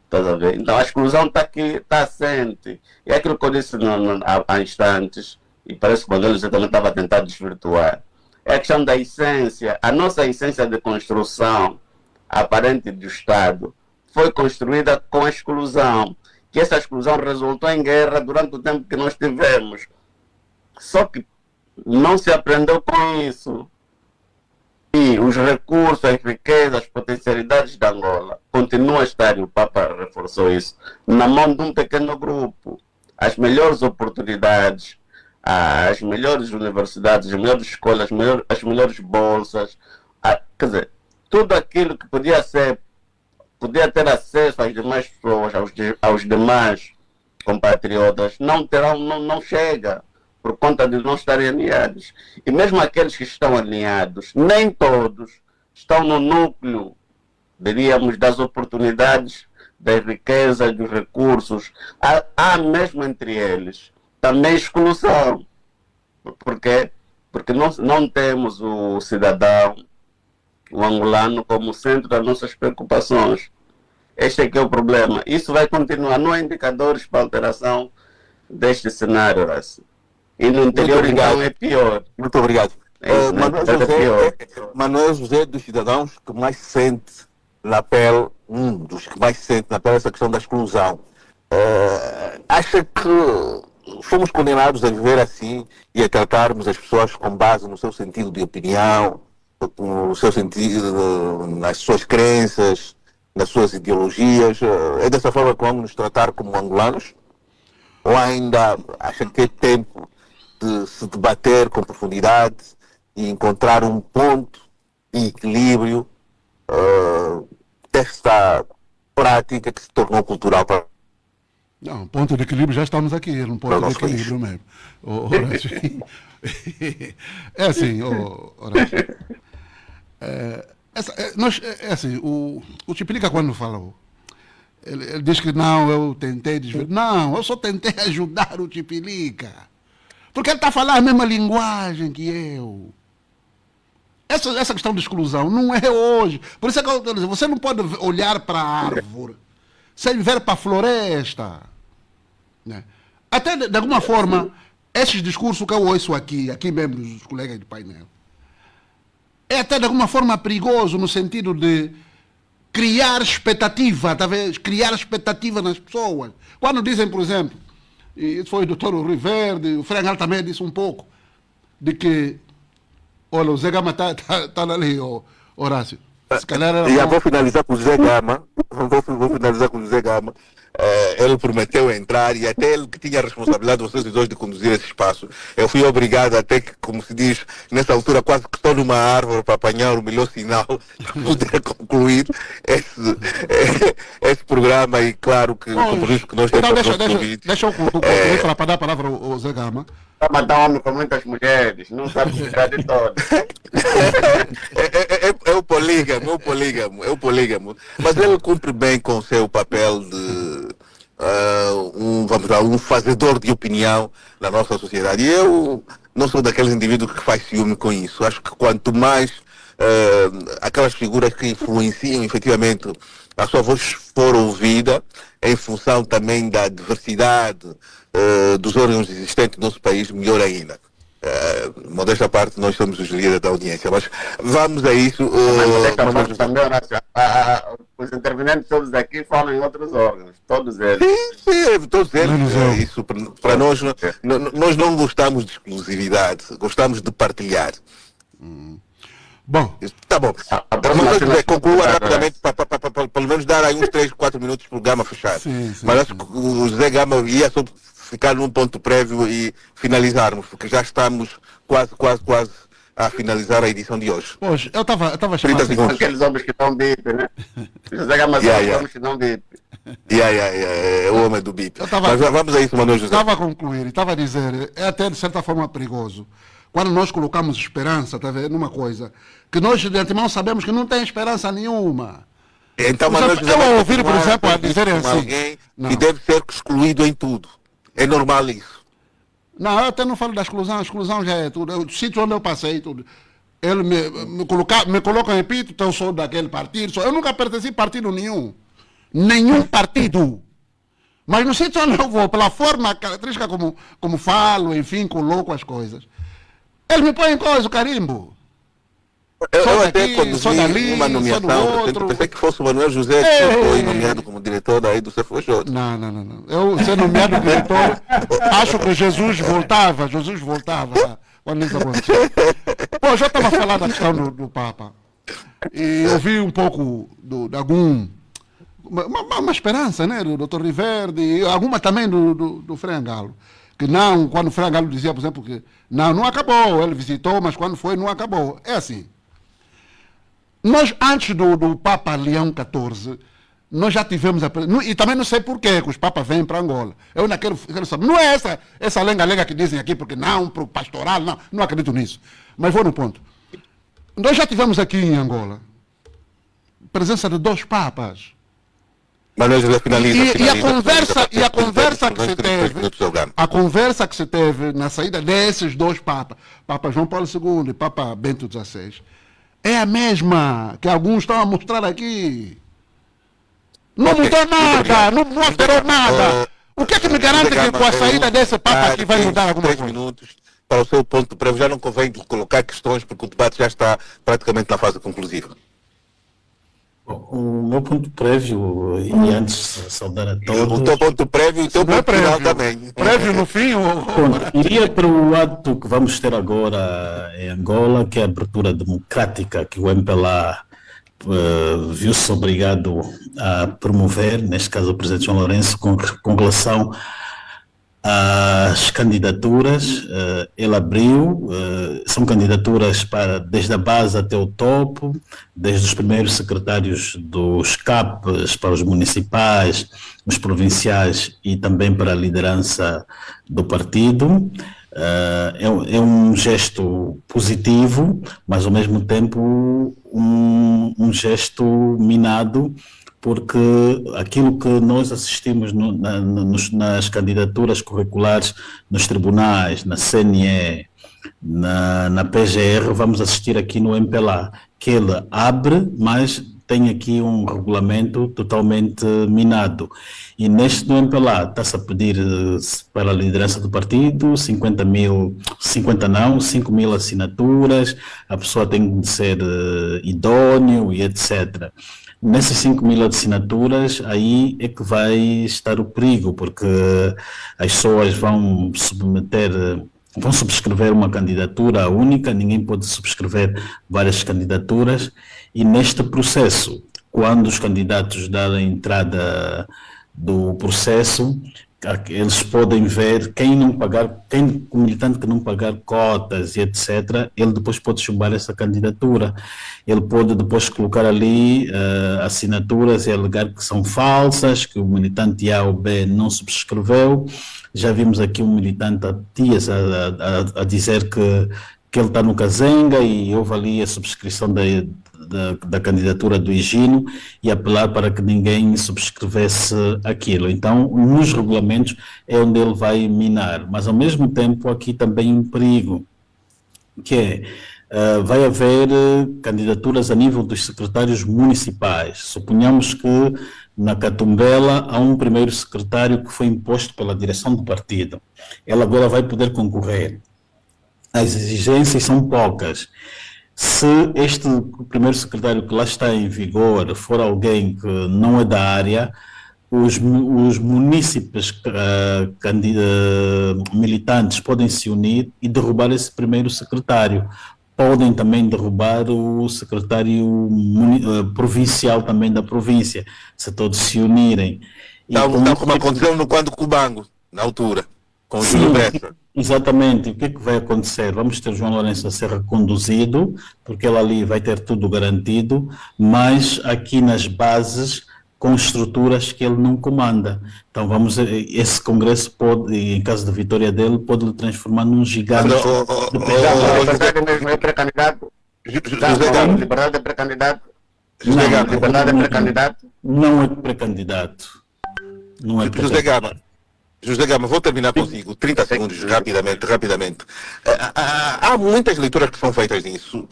Estás a ver? Então a exclusão está aqui, está assente. E é aquilo que eu disse há instantes, e parece que quando ele também estava a tentar desvirtuar. É a questão da essência. A nossa essência de construção aparente do Estado foi construída com a exclusão. Que essa exclusão resultou em guerra durante o tempo que nós tivemos. Só que não se aprendeu com isso. e os recursos, as riquezas, as potencialidades da Angola continuam a estar, e o Papa reforçou isso, na mão de um pequeno grupo. As melhores oportunidades, as melhores universidades, as melhores escolas, as melhores bolsas, quer dizer, tudo aquilo que podia ter acesso às demais pessoas, aos demais compatriotas, não chega, por conta de não estarem alinhados. E mesmo aqueles que estão alinhados, nem todos estão no núcleo, diríamos, das oportunidades, das riquezas, dos recursos. Há mesmo entre eles também exclusão. Por quê? Porque não temos o cidadão, o angolano, como centro das nossas preocupações. Este é que é o problema. Isso vai continuar. Não há indicadores para alteração deste cenário. E no interior, então, é pior. Muito obrigado. Manuel José é dos cidadãos que mais sente na pele, dos que mais sente na pele essa questão da exclusão. Acha que fomos condenados a viver assim e a tratarmos as pessoas com base no seu sentido de opinião, no seu sentido, nas suas crenças, nas suas ideologias? É dessa forma que vamos nos tratar como angolanos? Ou ainda acha que é tempo de se debater com profundidade e encontrar um ponto de equilíbrio desta prática que se tornou cultural para... Não, ponto de equilíbrio, já estamos aqui, num ponto de equilíbrio mesmo. Horácio. É assim, Horácio. Assim, o Chipilica, quando falou, ele diz que não, eu tentei desviar. Não, eu só tentei ajudar o Chipilica. Porque ele está a falar a mesma linguagem que eu. Essa questão de exclusão não é hoje. Por isso é que eu estou dizendo, você não pode olhar para a árvore sem ver para a floresta. Né? Até, de alguma forma, esses discursos que eu ouço aqui mesmo dos colegas de painel, é até de alguma forma perigoso no sentido de criar expectativa, talvez, criar expectativa nas pessoas. Quando dizem, por exemplo, e isso foi o doutor Rui Verde, o Frangal também disse um pouco, de que, olha, o Zé Gama está ali, Horácio. Se calhar era vou finalizar com o Zé Gama. Vou finalizar com o Zé Gama. Ele prometeu entrar e até ele que tinha a responsabilidade dos seus dois de conduzir esse espaço. Eu fui obrigado até que, como se diz, nessa altura quase que estou numa árvore para apanhar o melhor sinal para poder concluir esse programa e claro que o compromisso que nós temos deixa eu concluir para dar a palavra ao Zé Gama. Está matar um homem com muitas mulheres, não sabe cuidar de todas. É o polígamo. Mas ele cumpre bem com o seu papel de um fazedor de opinião na nossa sociedade. E eu não sou daqueles indivíduos que faz ciúme com isso. Acho que quanto mais aquelas figuras que influenciam efetivamente a sua voz for ouvida, em função também da diversidade dos órgãos existentes no nosso país, melhor ainda. Modesta parte, nós somos os líderes da audiência, mas vamos a isso. Mas modesta parte também, Horácio, os intervenientes todos aqui falam em outros órgãos, todos eles. Sim, todos eles. Isso, para nós, nós não gostamos de exclusividade, gostamos de partilhar. Bom. Tá bom. Conclua rapidamente para pelo menos dar aí uns 3, 4 minutos para o Gama fechar. Sim, mas acho que o José Gama ia só ficar num ponto prévio e finalizarmos, porque já estamos quase a finalizar a edição de hoje. Pois, eu estava chamando aqueles homens que estão bip, né? José Gama são os homens que não bip. É o homem do bip. Mas vamos a isso, Manuel José. Estava a concluir, estava a dizer, é até de certa forma perigoso. Quando nós colocamos esperança, tá vendo, numa coisa, que nós de antemão sabemos que não tem esperança nenhuma. Então, eu ouvir, por exemplo, a dizer assim, alguém que deve ser excluído em tudo. É normal isso. Não, eu até não falo da exclusão, a exclusão já é tudo. O sítio onde eu passei, tudo. Ele me coloca em pito, então eu sou daquele partido. Eu nunca pertenci a partido nenhum. Nenhum partido. Mas no sítio onde eu vou, pela forma característica como falo, enfim, coloco as coisas, eles me põem coisa, o carimbo. Eu até quando vi uma nomeação, pensei que fosse o Manuel José que foi nomeado como diretor daí do Cefoxoto. Não. Eu ser nomeado diretor, acho que Jesus voltava quando isso aconteceu. Bom, já estava a falar da questão do Papa. E eu vi um pouco de algum... Uma esperança, né? Do Dr. Riverde, e alguma também do Frei Angalo. Que não, quando o Frei Angalo dizia, por exemplo, que não acabou, ele visitou, mas quando foi, não acabou. É assim. Nós, antes do Papa Leão XIV, nós já tivemos... E também não sei porquê que os papas vêm para Angola. Eu não quero saber. Não é essa lenga-lenga que dizem aqui, porque não, para o pastoral, não acredito nisso. Mas vou no ponto. Nós já tivemos aqui em Angola presença de 2 papas. Manuel José finaliza. A conversa que se teve na saída desses 2 papas, Papa João Paulo II e Papa Bento XVI, é a mesma que alguns estão a mostrar aqui. Não mudou nada, não alterou nada. O que é que me garante que com a saída desse Papa aqui vai mudar alguma coisa? 3 minutos para o seu ponto prévio. Já não convém colocar questões, porque o debate já está praticamente na fase conclusiva. Bom, o meu ponto prévio, e antes de saudar a todos... O teu ponto prévio e o teu ponto final também. Prévio no fim? Bom, iria para o ato que vamos ter agora em Angola, que é a abertura democrática que o MPLA viu-se obrigado a promover, neste caso o Presidente João Lourenço, com relação às candidaturas. Ele abriu, são candidaturas desde a base até o topo, desde os primeiros secretários dos CAPs para os municipais, os provinciais e também para a liderança do partido. É um gesto positivo, mas ao mesmo tempo um gesto minado, porque aquilo que nós assistimos nas candidaturas curriculares, nos tribunais, na CNE, na PGR, vamos assistir aqui no MPLA, que ele abre, mas tem aqui um regulamento totalmente minado. E neste do MPLA está-se a pedir para a liderança do partido 5 mil assinaturas, a pessoa tem de ser idôneo e etc. Nessas 5 mil assinaturas, aí é que vai estar o perigo, porque as pessoas vão subscrever uma candidatura única, ninguém pode subscrever várias candidaturas, e neste processo, quando os candidatos darem entrada do processo, eles podem ver o militante que não pagar cotas e etc., ele depois pode chumbar essa candidatura. Ele pode depois colocar ali assinaturas e alegar que são falsas, que o militante A ou B não subscreveu. Já vimos aqui um militante há dias a dizer que ele está no Cazenga e houve ali a subscrição da candidatura do Higino e apelar para que ninguém subscrevesse aquilo. Então, nos regulamentos é onde ele vai minar, mas ao mesmo tempo aqui também um perigo, que é, vai haver candidaturas a nível dos secretários municipais. Suponhamos que na Catumbela há um primeiro secretário que foi imposto pela direção do partido. Ele agora vai poder concorrer. As exigências são poucas. Se este primeiro secretário que lá está em vigor for alguém que não é da área, os munícipes militantes podem se unir e derrubar esse primeiro secretário. Podem também derrubar o secretário provincial também da província, se todos se unirem. Tal como aconteceu no Quando Cubango, na altura, com o Júlio Bessa. Exatamente. O que é que vai acontecer? Vamos ter João Lourenço a ser reconduzido, porque ele ali vai ter tudo garantido, mas aqui nas bases, com estruturas que ele não comanda. Então esse congresso pode, em caso de vitória dele, pode lhe transformar num gigante. Mesmo é pré-candidato? Liberdade é pré-candidato? Liberdade é pré-candidato? Não é pré-candidato. Não é pré-candidato. José Gama, vou terminar consigo, 30 segundos, rapidamente. Há muitas leituras que são feitas nisso,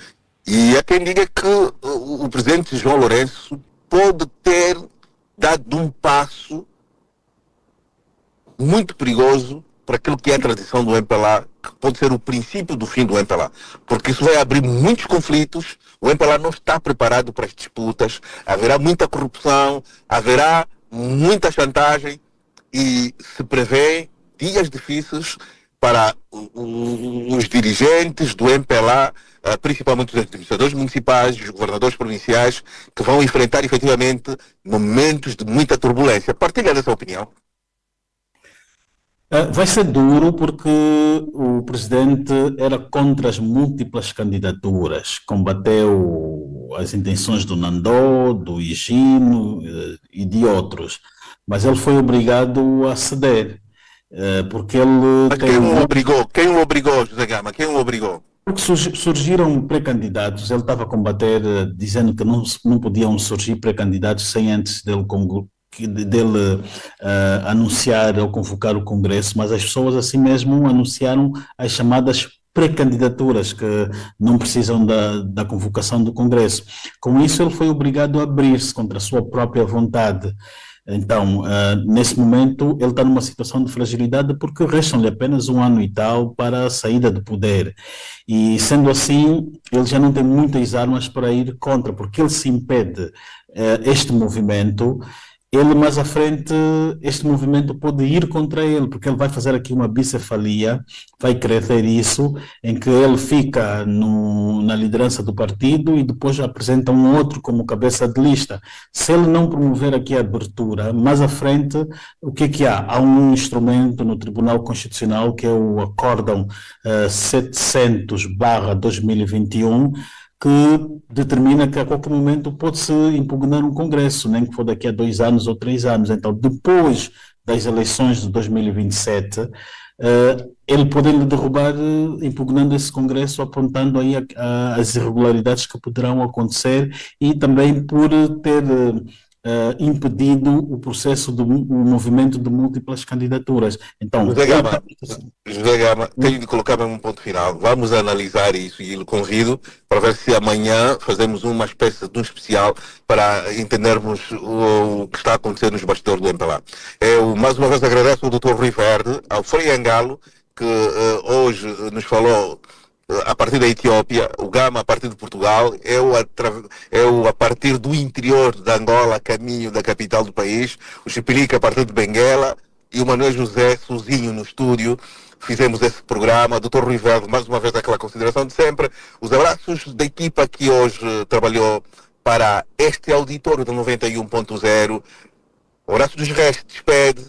e há quem diga que o presidente João Lourenço pode ter dado um passo muito perigoso para aquilo que é a tradição do MPLA, que pode ser o princípio do fim do MPLA, porque isso vai abrir muitos conflitos. O MPLA não está preparado para as disputas, haverá muita corrupção, haverá muita chantagem, e se prevê dias difíceis para os dirigentes do MPLA, principalmente os administradores municipais, os governadores provinciais, que vão enfrentar efetivamente momentos de muita turbulência. Partilha dessa opinião? Vai ser duro porque o presidente era contra as múltiplas candidaturas, combateu as intenções do Nandó, do Higino e de outros, mas ele foi obrigado a ceder, porque ele Mas tem... quem o obrigou? Quem o obrigou, José Gama? Quem o obrigou? Porque surgiram pré-candidatos, ele estava a combater, dizendo que não podiam surgir pré-candidatos sem antes dele anunciar ou convocar o Congresso, mas as pessoas assim mesmo anunciaram as chamadas pré-candidaturas, que não precisam da convocação do Congresso. Com isso, ele foi obrigado a abrir-se contra a sua própria vontade. Então, nesse momento, ele está numa situação de fragilidade porque restam-lhe apenas 1 ano e tal para a saída do poder. E, sendo assim, ele já não tem muitas armas para ir contra, porque ele se impede este movimento. Ele mais à frente, este movimento pode ir contra ele, porque ele vai fazer aqui uma bicefalia, vai querer ter isso, em que ele fica na liderança do partido e depois apresenta um outro como cabeça de lista. Se ele não promover aqui a abertura, mais à frente, o que é que há? Há um instrumento no Tribunal Constitucional, que é o Acórdão 700/2021, que determina que a qualquer momento pode-se impugnar um Congresso, nem que for daqui a 2 anos ou 3 anos. Então, depois das eleições de 2027, ele pode derrubar, impugnando esse Congresso, apontando aí as irregularidades que poderão acontecer e também por ter impedido o processo do movimento de múltiplas candidaturas. Então, José Gama, tenho de colocar mesmo um ponto final. Vamos analisar isso e lhe convido para ver se amanhã fazemos uma espécie de um especial para entendermos o que está acontecendo nos bastidores do MPLA. Eu mais uma vez agradeço ao Dr. Rui Verde, ao Frei Angalo, que hoje nos falou a partir da Etiópia, o Gama a partir de Portugal, eu a partir do interior da Angola, a caminho da capital do país, o Chipilica a partir de Benguela e o Manuel José sozinho no estúdio. Fizemos esse programa. Dr. Rui Verde, mais uma vez aquela consideração de sempre. Os abraços da equipa que hoje trabalhou para este auditório do 91.0. Horácio dos Reis despede,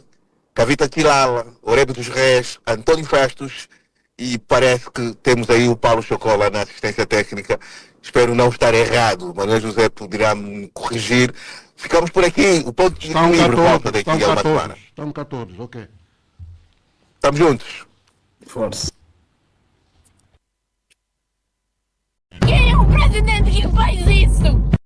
Cavita Quilala, Orébio dos Reis, António Fastos. E parece que temos aí o Paulo Chocola na assistência técnica. Espero não estar errado. Manuel José poderá me corrigir. Ficamos por aqui. O ponto de equilíbrio volta daqui a uma semana. Estamos 14, ok. Estamos juntos. Força. Quem é o presidente que faz isso?